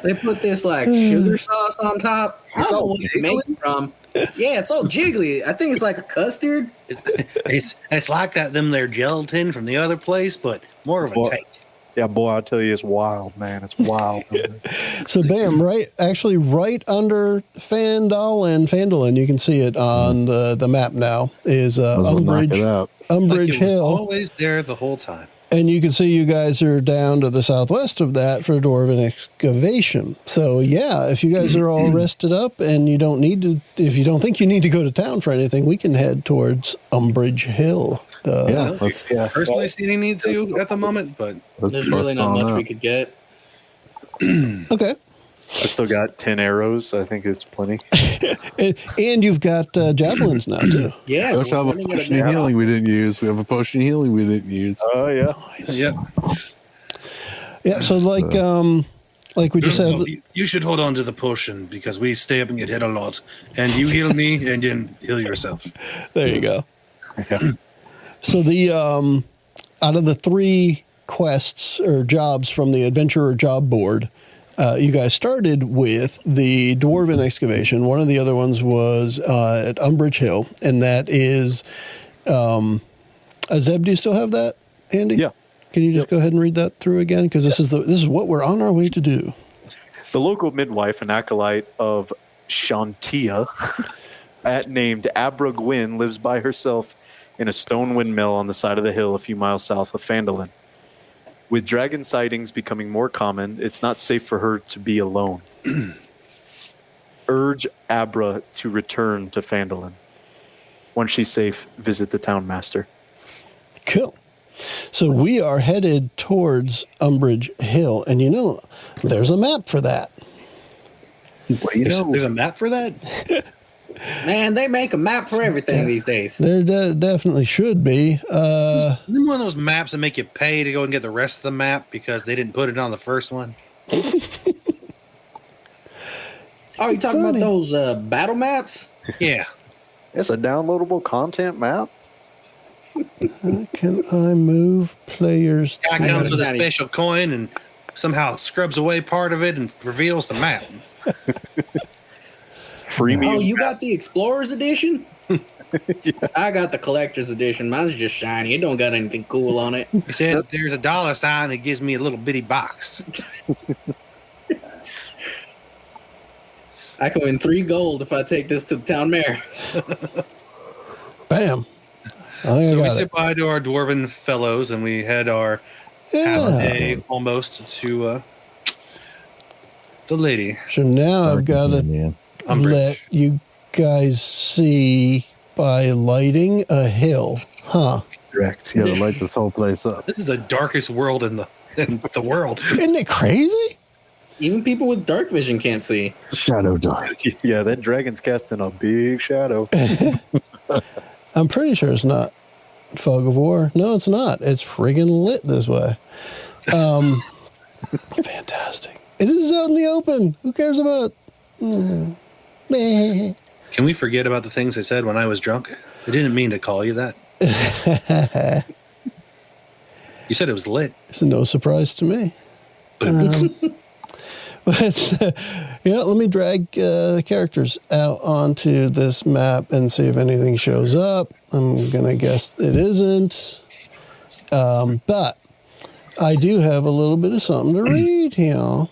They put this like sugar sauce on top. I It's don't know all what it makes it from. Yeah, it's all jiggly. I think it's like a custard. It's like that them there gelatin from the other place, but more of a Well, cake. Yeah, boy, I tell you, it's wild, man. It's wild. So, bam, right under Fandalen, you can see it on the map now, is Might as well knock it Umbridge, out. Umbridge Like it was Hill. always there the whole time. And you can see you guys are down to the southwest of that for Dwarven excavation. So, yeah, if you guys are all rested up and you don't need to, if you don't think you need to go to town for anything, we can head towards Umbridge Hill. Yeah, let's Personally, see any need to at the moment, but There's really not much we could get. Okay. I still got 10 arrows. I think it's plenty. And you've got javelins now, too. Yeah, We also have a running out of potion of healing we didn't use. We have a potion of healing we didn't use. Oh, yeah. yeah. Yeah, so like we just said, You should hold on to the potion because we stay up and get hit a lot. And you heal me and then heal yourself. there you go. So the out of the 3 quests or jobs from the adventurer job board, you guys started with the Dwarven excavation. One of the other ones was at Umbridge Hill, and that is Zeb. Do you still have that handy? Yeah. Can you just go ahead and read that through again? Because this is what we're on our way to do. The local midwife and acolyte of Shantia, named Abra Gwyn, lives by herself in a stone windmill on the side of the hill a few miles south of Fandalen. With dragon sightings becoming more common, it's not safe for her to be alone. Urge Abra to return to Phandalin. Once she's safe, visit the town master. Cool. So we are headed towards Umbridge Hill, and there's a map for that. There's a map for that? Man, they make a map for everything these days. There definitely should be. Isn't one of those maps that make you pay to go and get the rest of the map because they didn't put it on the first one? Oh, you talking about those battle maps? Yeah. It's a downloadable content map. Can I move players? Guy comes with a special coin and somehow scrubs away part of it and reveals the map. Freemium. Oh, you got the Explorer's Edition? Yeah. I got the Collector's Edition. Mine's just shiny. It don't got anything cool on it. He said there's a dollar sign that gives me a little bitty box. I can win 3 gold if I take this to the town mayor. Bam. So we say bye to our dwarven fellows and we head our holiday almost to the lady. So now I've got to let you guys see by lighting a hill, huh? Correct. Yeah, to light this whole place up. This is the darkest world in the world. Isn't it crazy? Even people with dark vision can't see. Shadow dark. Yeah, that dragon's casting a big shadow. I'm pretty sure it's not fog of war. No, it's not. It's friggin' lit this way. Fantastic. It is out in the open. Who cares about... Can we forget about the things I said when I was drunk? I didn't mean to call you that. You said it was lit. It's no surprise to me. Let me drag characters out onto this map and see if anything shows up. I'm going to guess it isn't. But I do have a little bit of something to read here.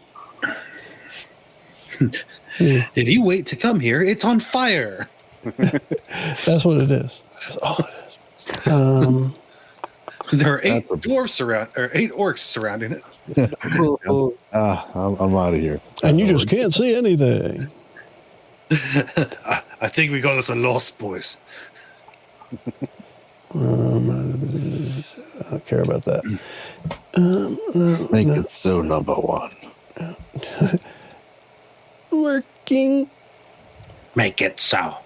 If you wait to come here, it's on fire. That's what it is. That's all it is. There are 8 dwarves or 8 orcs surrounding it. I'm out of here. And you just can't see anything. I think we got us a lost, boys. I don't care about that. Make it so number 1. Working. Make it so.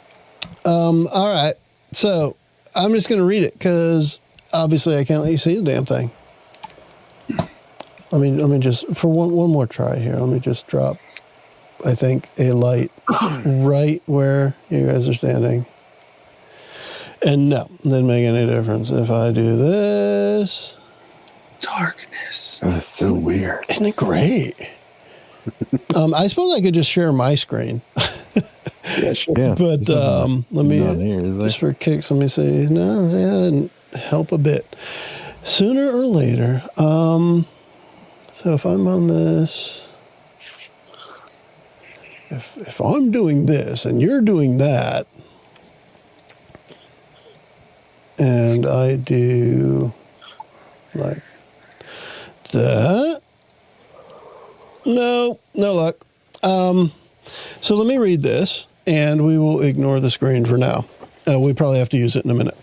All right. So I'm just going to read it because obviously I can't let you see the damn thing. Let me just, for one more try here, let me just drop, I think, a light right where you guys are standing. And no, it doesn't make any difference. If I do this. Darkness. That's so weird. Isn't it great? I suppose I could just share my screen. Yeah, sure. Yeah. But let me, just for kicks, let me see. No, that didn't help a bit. Sooner or later, so if I'm on this, if I'm doing this and you're doing that, and I do like that, no luck. So let me read this, and we will ignore the screen for now. We probably have to use it in a minute.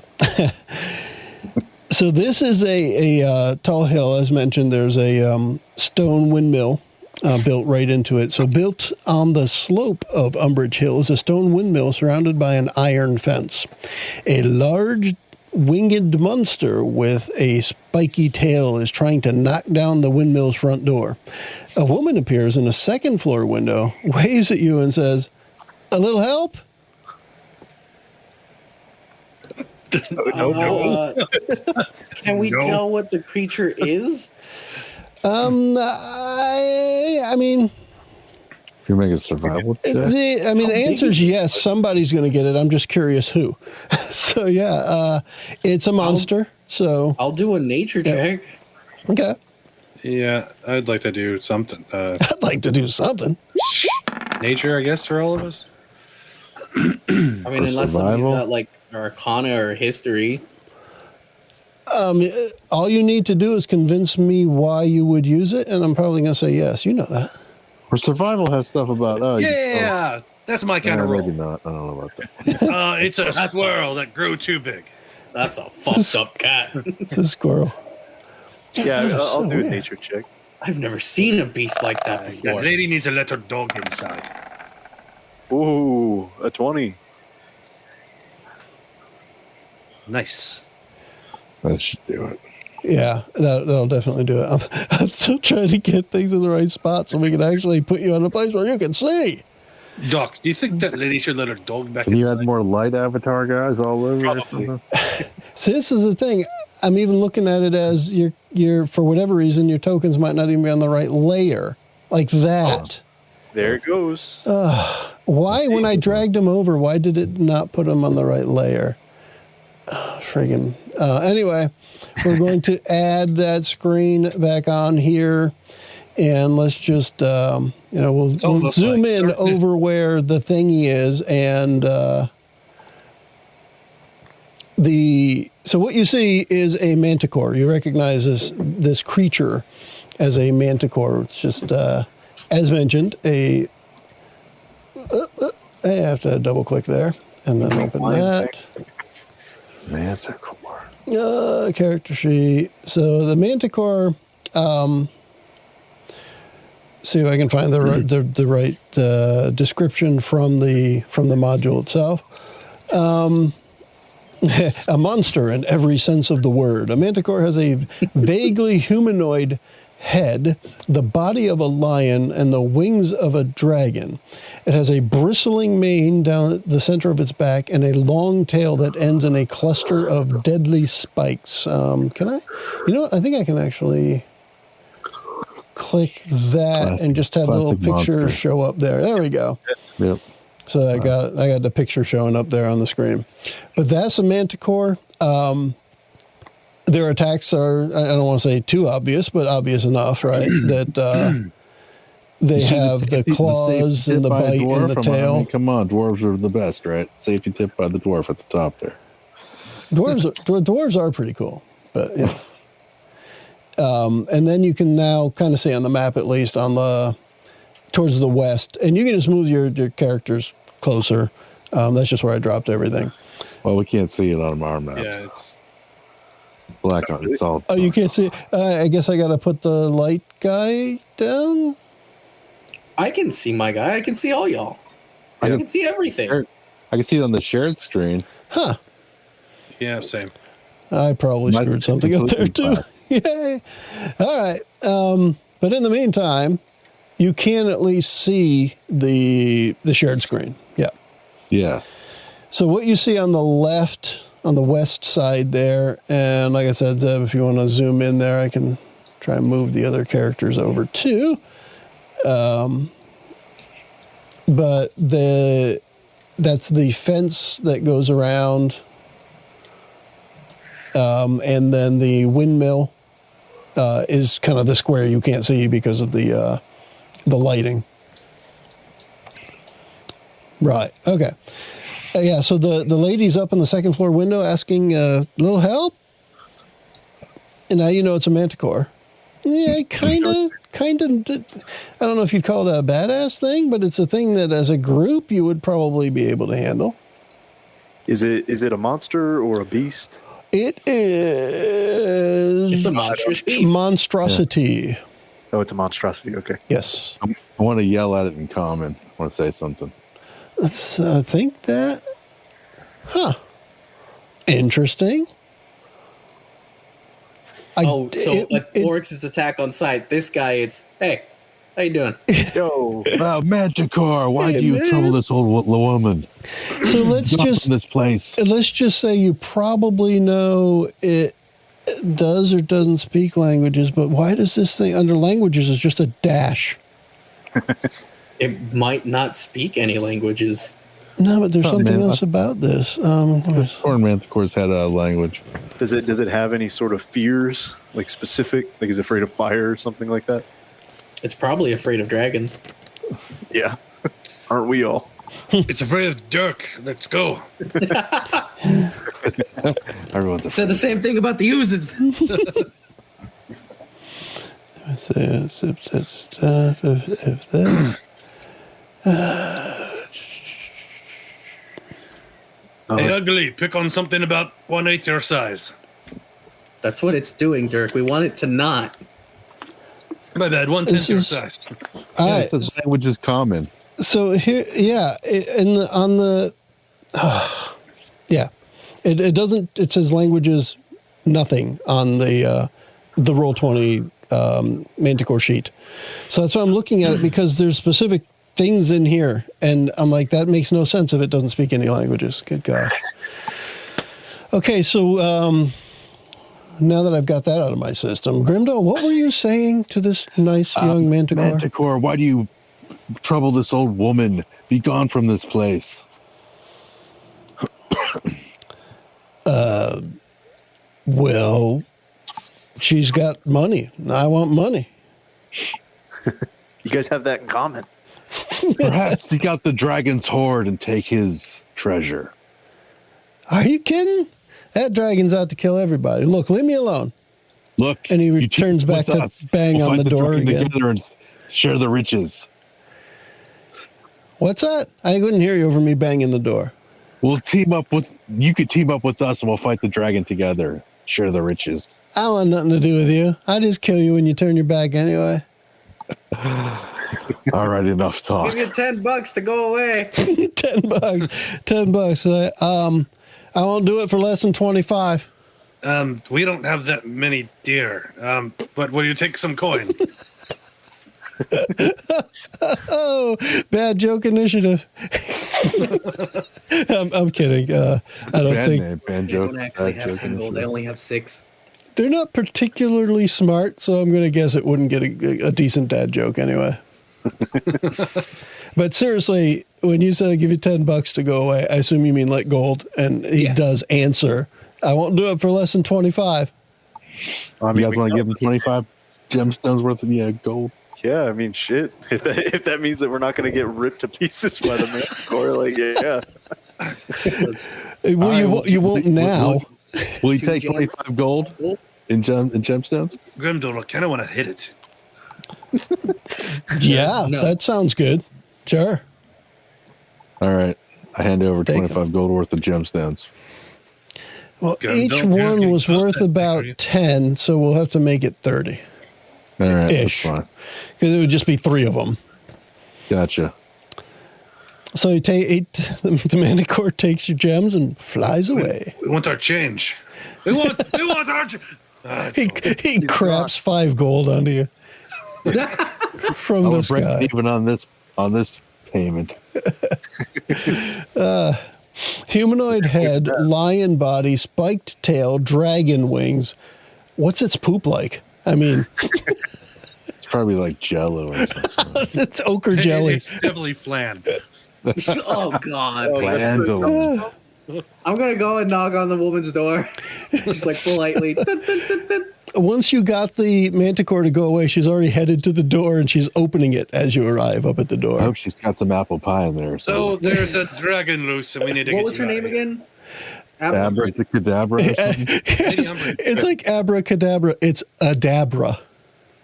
So this is a tall hill. As mentioned, there's a stone windmill built right into it. So built on the slope of Umbridge Hill is a stone windmill surrounded by an iron fence. A large winged monster with a spiky tail is trying to knock down the windmill's front door. A woman appears in a second floor window, waves at you and says, "A little help?" No. Can we tell what the creature is? I mean, if you're making a survival check? the answer is yes. Somebody's going to get it. I'm just curious who. So yeah, it's a monster. I'll do a nature check. Okay. Yeah, I'd like to do something. I'd like to do something. Nature, I guess, for all of us. I mean, unless somebody's got like Arcana or History. All you need to do is convince me why you would use it, and I'm probably going to say yes. You know that. Or survival has stuff about Yeah, that's my kind of role. maybe not. I don't know about that. It's a squirrel that grew too big. That's a fucked up cat. It's a squirrel. Yeah, That is I'll so do a weird. nature check. I've never seen a beast like that That before. lady needs to let her dog inside. Ooh, a 20. Nice. That should do it. Yeah, that'll definitely do it. I'm still trying to get things in the right spot so we can actually put you in a place where you can see. Doc, do you think that lady should let her dog back Can you inside? add more light avatar guys all over? or Probably. something? So this is the thing. I'm even looking at it as you're for whatever reason your tokens might not even be on the right layer, like that. There it goes. Why, when I dragged them over, why did it not put them on the right layer? Friggin'. Anyway, we're going to add that screen back on here, and let's just, we'll almost zoom like in darkness. over where the thingy is, and so what you see is a manticore. You recognize this creature as a manticore. It's just, as mentioned, I have to double click there and then open that. Manticore. Character sheet. So the manticore. See if I can find the right description from the module itself. A monster in every sense of the word. A manticore has a vaguely humanoid head, the body of a lion, and the wings of a dragon. It has a bristling mane down the center of its back and a long tail that ends in a cluster of deadly spikes. Can I? You know what? I think I can actually click that and just have the little Classic picture monster. show up there. There we go. Yep. So I got the picture showing up there on the screen. But that's a manticore. Their attacks are, I don't want to say too obvious, but obvious enough, right? That they have the claws and the bite and the tail. Come on, dwarves are the best, right? Safety tip by the dwarf at the top there. Dwarves are pretty cool, but yeah. And then you can now kind of see on the map, at least towards the west, and you can just move your characters closer. That's just where I dropped everything. Well, we can't see it on our map. Yeah, it's Black on it's all. Oh, you can't see. I guess I got to put the light guy down. I can see my guy. I can see all y'all. I can see everything. I can see it on the shared screen. Huh. yeah, same. I probably Might screwed be something up there too. completely Yay. All right. But in the meantime, you can at least see the shared screen. Yeah. Yeah. So what you see on the left, on the west side there, and like I said, Zeb, if you want to zoom in there, I can try and move the other characters over too. But that's the fence that goes around, and then the windmill is kind of the square you can't see because of the lighting. Right. Okay. Yeah. So the lady's up in the second floor window asking a little help, and now you know it's a manticore. Yeah, kind of. I don't know if you'd call it a badass thing, but it's a thing that, as a group, you would probably be able to handle. Is it a monster or a beast? It is. It's a monstrous beast. Monstrosity. Oh, it's a monstrosity. Okay. Yes. I want to yell at it in common. I want to say something. Let's think that. Huh. Interesting. Oryx's attack on sight. This guy, it's, hey, how you doing? Yo. Oh, Manticore, why do you man. trouble this old woman? So let's Get off just from this place. let's just say you probably know it does or doesn't speak languages, but why does this thing under languages is just a dash? It might not speak any languages. No, but there's Oh, something man. else about this. Horn Manticores had a language. Does it have any sort of fears, like specific? Like, is it afraid of fire or something like that? It's probably afraid of dragons. Yeah. Aren't we all? It's afraid of Dirk. Let's go. Everyone's a Said the same thing about the uses. If this. Hey, ugly, pick on something about 1/8 your size. That's what it's doing, Dirk. We want it to not. My bad, 1/10 your is- size. All Yeah, right. it says language is common. So here, yeah, yeah, it doesn't. It says languages nothing on the Roll20 Manticore sheet. So that's why I'm looking at it, because there's specific things in here, and I'm like, that makes no sense if it doesn't speak any languages. Good God. Okay, so now that I've got that out of my system, Grimdal, what were you saying to this nice young Manticore? Manticore, why do you trouble this old woman? Be gone from this place. Well, she's got money, and I want money. You guys have that in common. Perhaps seek out the dragon's hoard and take his treasure. Are you kidding? That dragon's out to kill everybody. Look, leave me alone. Look, And he you returns team back with to us. bang We'll on fight the door dragon again. together and share the riches. What's that? I couldn't hear you over me banging the door. We'll team up with you. Could team up with us, and we'll fight the dragon together. Share the riches. I want nothing to do with you. I just kill you when you turn your back anyway. All right, enough talk. Give you $10 to go away. $10. $10. I won't do it for less than 25. We don't have that many deer. But will you take some coin? Oh, bad joke initiative. I'm kidding. I don't Bad think name, bad They joke. don't actually bad have joke 10 gold. They only have 6. they're not particularly smart, so I'm going to guess it wouldn't get a decent dad joke anyway. But seriously, when you said I give you $10 to go away, I assume you mean like gold, and he Yeah. does answer. I won't do it for less than 25. I You mean, guys we want to know- give him 25 gemstones worth of gold? Yeah, I mean, shit. If that means that we're not going to get ripped to pieces by the Manticore, like, yeah. Well, you won't now. Will you Two take gem- 25 gold in gemstones? Grimdal, I kind of want to hit it. Yeah, No. that sounds good. Sure. All right. I hand over Take 25 gold worth of gemstones. Well, Go, each don't one get was close worth to that about thing, are you? 10, so we'll have to make it 30. All right. Ish. That's fine. Because it would just be 3 of them. Gotcha. So you take the Manticore takes your gems and flies away. We want our change. We want our He craps 5 gold onto you from I the will break sky. even on this payment. Humanoid head, lion body, spiked tail, dragon wings. What's its poop like? I mean, It's probably like Jello or something. it's ochre jelly. It's definitely flan. Oh, God. Bland. I'm going to go and knock on the woman's door. Just like politely. Once you got the Manticore to go away, she's already headed to the door and she's opening it as you arrive up at the I door. hope she's got some apple pie in there. So there's a dragon loose, and we need to What get was her you out name of here. again? Abracadabra. Or something. It's like abracadabra. It's adabra.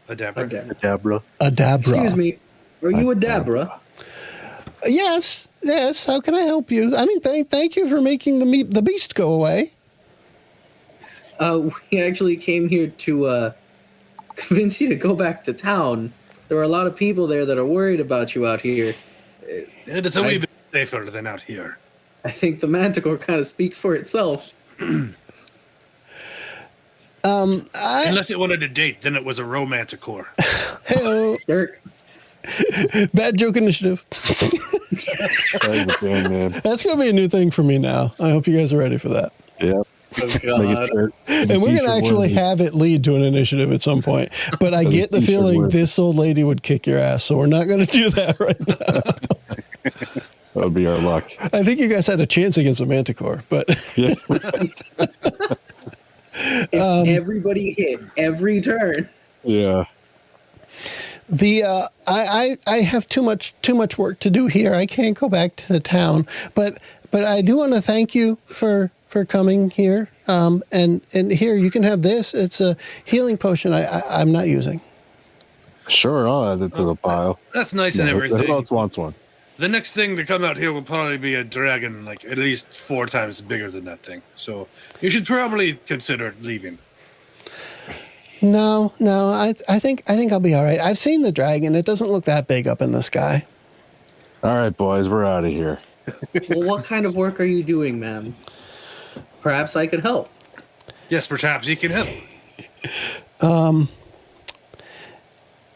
Adabra. Dabra. Adabra. Excuse me. Are you a Dabra? Yes. How can I help you? I mean, thank you for making the beast go away. We actually came here to convince you to go back to town. There are a lot of people there that are worried about you out here. It's a wee bit safer than out here. I think the Manticore kind of speaks for itself. Unless it wanted a date, then it was a romanticore. Hey, Dirk, bad joke initiative. That was a band name. That's going to be a new thing for me now. I hope you guys are ready for that. Yep. oh Make a God. shirt. And we're going to actually have it lead to an initiative at some point. But I As a get the t-shirt feeling word. this old lady would kick your ass. So we're not going to do that right now. That would be our luck. I think you guys had a chance against a Manticore. But Yeah. If everybody hit every turn. Yeah. I have too much work to do here. I can't go back to the town. But I do want to thank you for for coming here. And here, you can have this. It's a healing potion I'm not using. Sure, I'll add it to the pile. That's nice and everything. Who else wants one? The next thing to come out here will probably be a dragon, like at least 4 times bigger than that thing. So you should probably consider leaving. No, I think I'll be all right. I've seen the dragon. It doesn't look that big up in the sky. All right, boys, we're out of here. Well, what kind of work are you doing, ma'am? Perhaps I could help. Yes, perhaps you can help.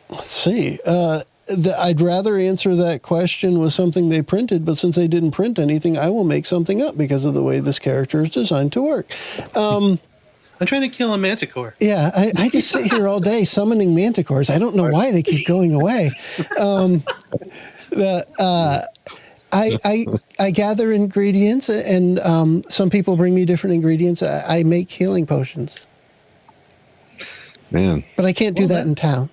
Let's see. I'd rather answer that question with something they printed, but since they didn't print anything, I will make something up because of the way this character is designed to work. I'm trying to kill a manticore. Yeah, I just sit here all day summoning manticores. I don't know why they keep going away. I gather ingredients, and some people bring me different ingredients. I make healing potions. Man. But I can't do that in town.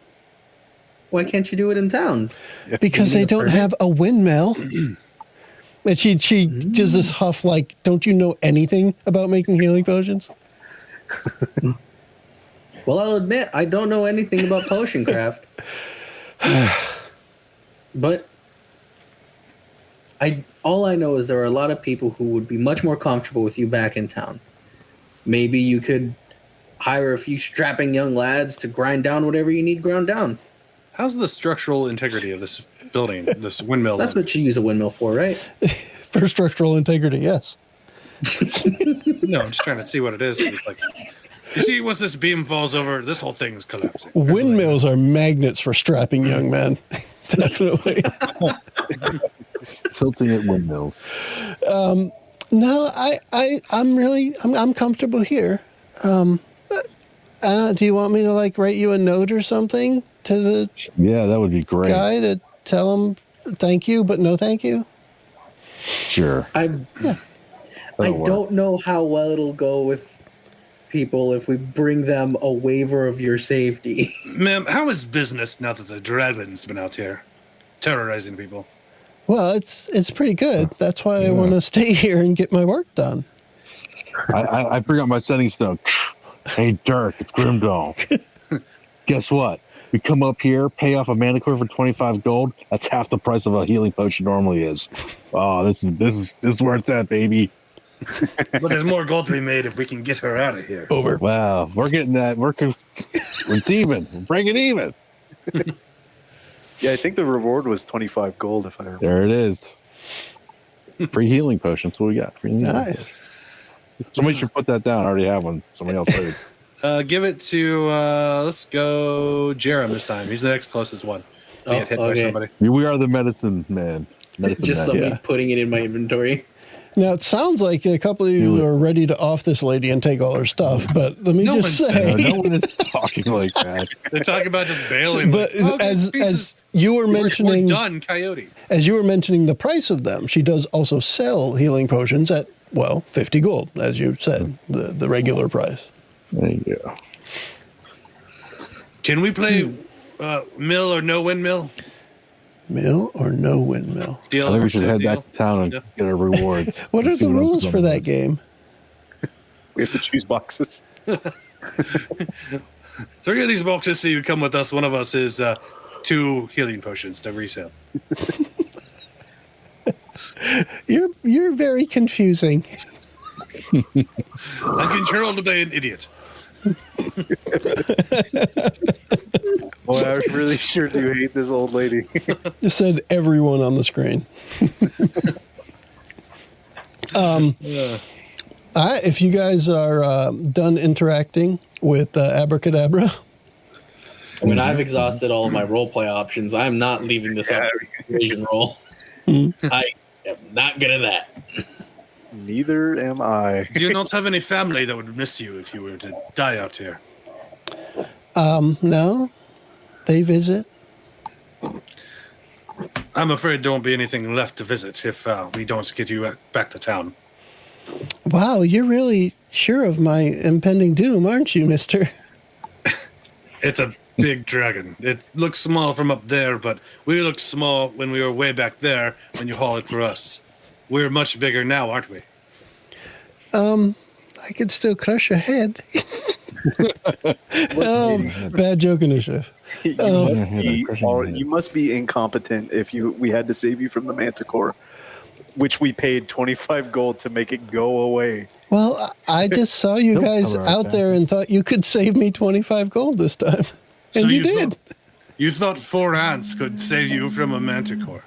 Why can't you do it in town? Because they don't have a windmill. And she does this huff like, don't you know anything about making healing potions? Well, I'll admit, I don't know anything about potion craft. But all I know is there are a lot of people who would be much more comfortable with you back in town. Maybe you could hire a few strapping young lads to grind down whatever you need ground down. How's the structural integrity of this building, this windmill? That's what you use a windmill for, right? For structural integrity, yes. No, I'm just trying to see what it is. It's like, you see, once this beam falls over, this whole thing's collapsing. Windmills are magnets for strapping young men. Definitely. Tilting at windmills. No, I'm comfortable here. Do you want me to write you a note or something to the that would be great. guy to tell him thank you, but no thank you? Sure. I don't know how well it'll go with people if we bring them a waiver of your safety. Ma'am, how is business now that the dragon's been out here terrorizing people? Well, it's pretty good. That's why I want to stay here and get my work done. I forgot my sending stone. Hey, Dirk, it's Grimdal. Guess what? We come up here, pay off a manticore for 25 gold. That's half the price of a healing potion normally is. Oh, this is where it's at, baby. But there's more gold to be made if we can get her out of here. Over. Wow, we're getting that. It's even. We're breaking even. Yeah, I think the reward was 25 gold, if I remember. There it is. Free healing potions. What we got? Free healing Nice. potions. Somebody should put that down. I already have one. Somebody else did. Give it to, let's go Jerum this time. He's the next closest one. To get hit by somebody. We are the medicine man. Just somebody putting it in my inventory. Now, it sounds like a couple of you are ready to off this lady and take all her stuff, but let me just say... No one is talking like that. They're talking about just bailing. But as you were mentioning... We're done, Coyote. As you were mentioning the price of them, she does also sell healing potions at, 50 gold, as you said, the regular price. There you go. Can we play mill or no windmill? Mill or no windmill? I think we should head back to town and get our rewards. What are the rules for that game? We have to choose boxes. 3 of these boxes say you come with us. One of us is 2 healing potions to resell. You're very confusing. I'm controlled to be an idiot. Boy, I really sure do hate this old lady. Just said everyone on the screen. If you guys are done interacting with Abracadabra. I mean, I've exhausted all of my roleplay options. I'm not leaving this up to vision roll. I am not good at that. Neither am I. Do you not have any family that would miss you if you were to die out here? No. They visit. I'm afraid there won't be anything left to visit if we don't get you back to town. Wow, you're really sure of my impending doom, aren't you, mister? It's a big dragon. It looks small from up there, but we looked small when we were way back there when you hauled it for us. We're much bigger now, aren't we? I could still crush your head. Bad joke initiative. You must be incompetent if we had to save you from the Manticore, which we paid 25 gold to make it go away. Well, I just saw you Nope, guys I'm all right out there and thought you could save me 25 gold this time. And So you did. You thought 4 ants could save you from a manticore.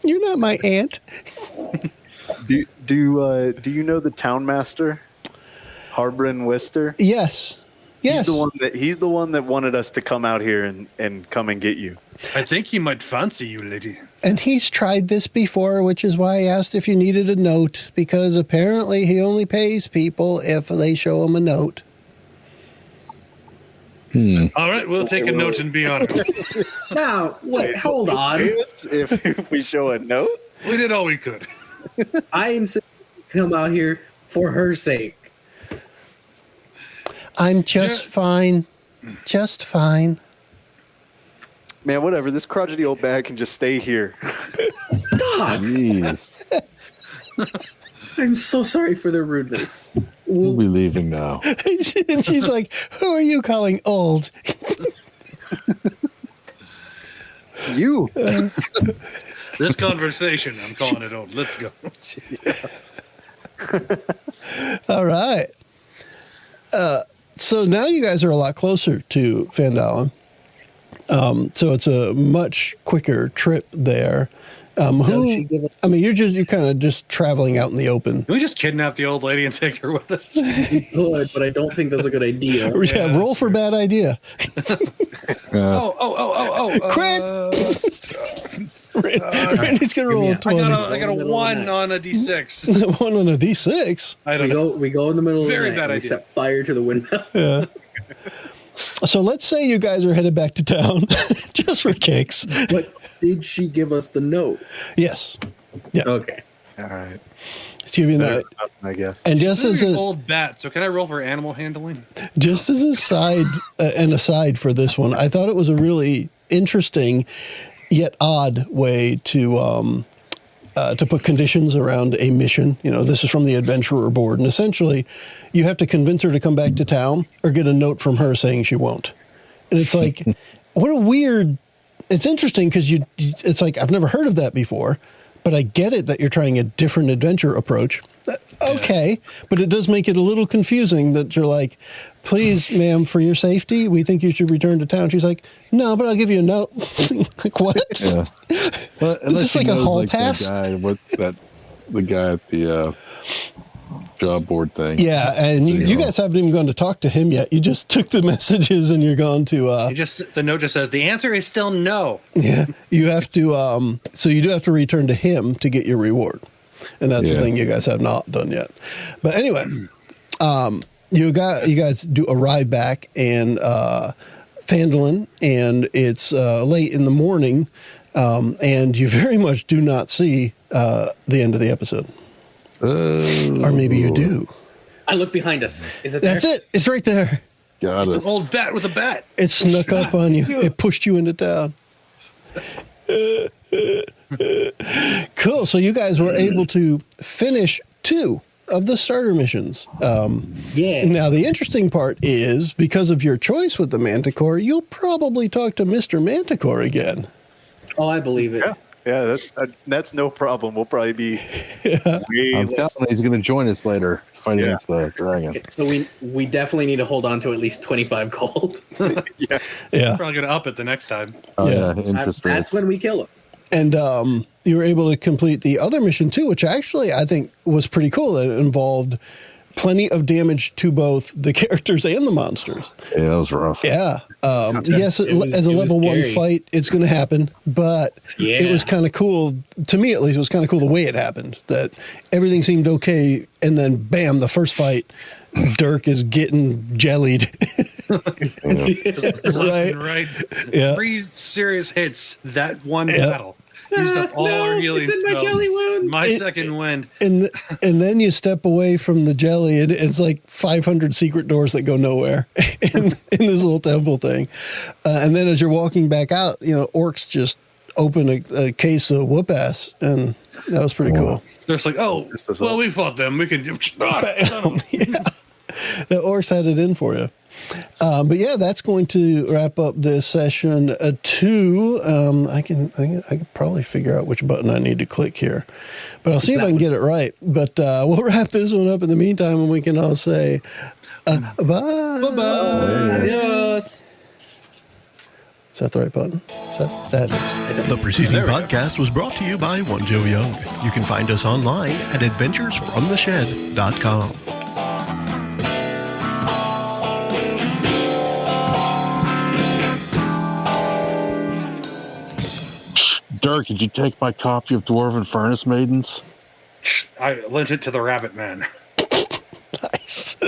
You're not my aunt. Do you know the town master, Harbrin Wister? Yes. Yes. He's the one that wanted us to come out here and come and get you. I think he might fancy you, lady. And he's tried this before, which is why I asked if you needed a note, because apparently he only pays people if they show him a note. All right, we'll take a note and be on it. Now, wait, hold on. If we show a note, We did all we could. I insist you come out here for her sake. I'm just fine. Just fine. man, whatever. This crotchety old bag can just stay here. Doc, Jeez. I'm so sorry for their rudeness. We'll be leaving now. And she's like, who are you calling old? You. This conversation, I'm calling it old. Let's go. All right. So now you guys are a lot closer to Vandalen. So it's a much quicker trip there. You're kind of just traveling out in the open. Can we just kidnap the old lady and take her with us? We could, but I don't think that's a good idea. Yeah, roll for bad idea. Crit! Randy's going to roll a 20. I got a 1 on a D6. 1 on a D6. I don't know. We go in the middle of the Very night. bad and we idea. set fire to the window. Yeah. So let's say you guys are headed back to town just for kicks. But did she give us the note? Yes. Yeah. Okay. All right. Let's give you a note. I guess. And just This as is an a old bat, so can I roll for animal handling? just as a side an aside for this one, I thought it was a really interesting yet odd way to put conditions around a mission. You know, this is from the adventurer board, and essentially, you have to convince her to come back to town or get a note from her saying she won't. And it's like, what a weird. It's interesting because it's like I've never heard of that before, but I get it that you're trying a different adventure approach. Okay, but it does make it a little confusing that you're like, please, ma'am, for your safety, we think you should return to town. She's like, no, but I'll give you a note. Like, what? Yeah. Well, Is this like a hall pass? The guy at the job board thing. Yeah, and you guys haven't even gone to talk to him yet. You just took the messages and you're going to. The note just says the answer is still no. Yeah, you have to. So you do have to return to him to get your reward, and that's the thing you guys have not done yet. But anyway, you guys do arrive back and Phandalin, and it's late in the morning, and you very much do not see the end of the episode. Or maybe you do. I look behind us. Is it That's there? it. It's right there. Got It's it. an old bat with a bat. It snuck up on you. It pushed you into town. Cool. So you guys were able to finish 2 of the starter missions. Yeah. Now, the interesting part is, because of your choice with the Manticore, you'll probably talk to Mr. Manticore again. Oh, I believe it. Yeah, that's no problem. We'll probably be way I'm less. telling you, he's going to join us later, fighting against the dragon. Okay, so we definitely need to hold on to at least 25 gold. Yeah. Yeah. Probably gonna up it the next time. Oh, Yeah. yeah, interest That's rates. when we kill him. And you were able to complete the other mission, too, which actually I think was pretty cool. It involved plenty of damage to both the characters and the monsters. Yeah, that was rough. Yeah. Yes, as a level 1 scary. fight, it's going to happen, but it was kind of cool. To me, at least, it was kind of cool the way it happened, that everything seemed okay, and then, bam, the first fight, Dirk is getting jellied. Just left and right. Yeah. 3 serious hits that one Yeah. battle. Used up all our healing it's in my spells. jelly wound. My second wind. And then you step away from the jelly, and it's like 500 secret doors that go nowhere in this little temple thing. And then as you're walking back out, orcs just open a case of whoop ass, and That was pretty cool. They're just like, oh, well, we fought them. We can. Yeah. The orcs had it in for you. But yeah, that's going to wrap up this session 2. I can probably figure out which button I need to click here, but I'll see if I can get it right. But we'll wrap this one up in the meantime, and we can all say bye. Bye-bye. Adios. Is that the right button? That is. The preceding podcast was brought to you by One Joe Young. You can find us online at adventuresfromtheshed.com. Dirk, did you take my copy of Dwarven Furnace Maidens? I lent it to the Rabbit Man. Nice.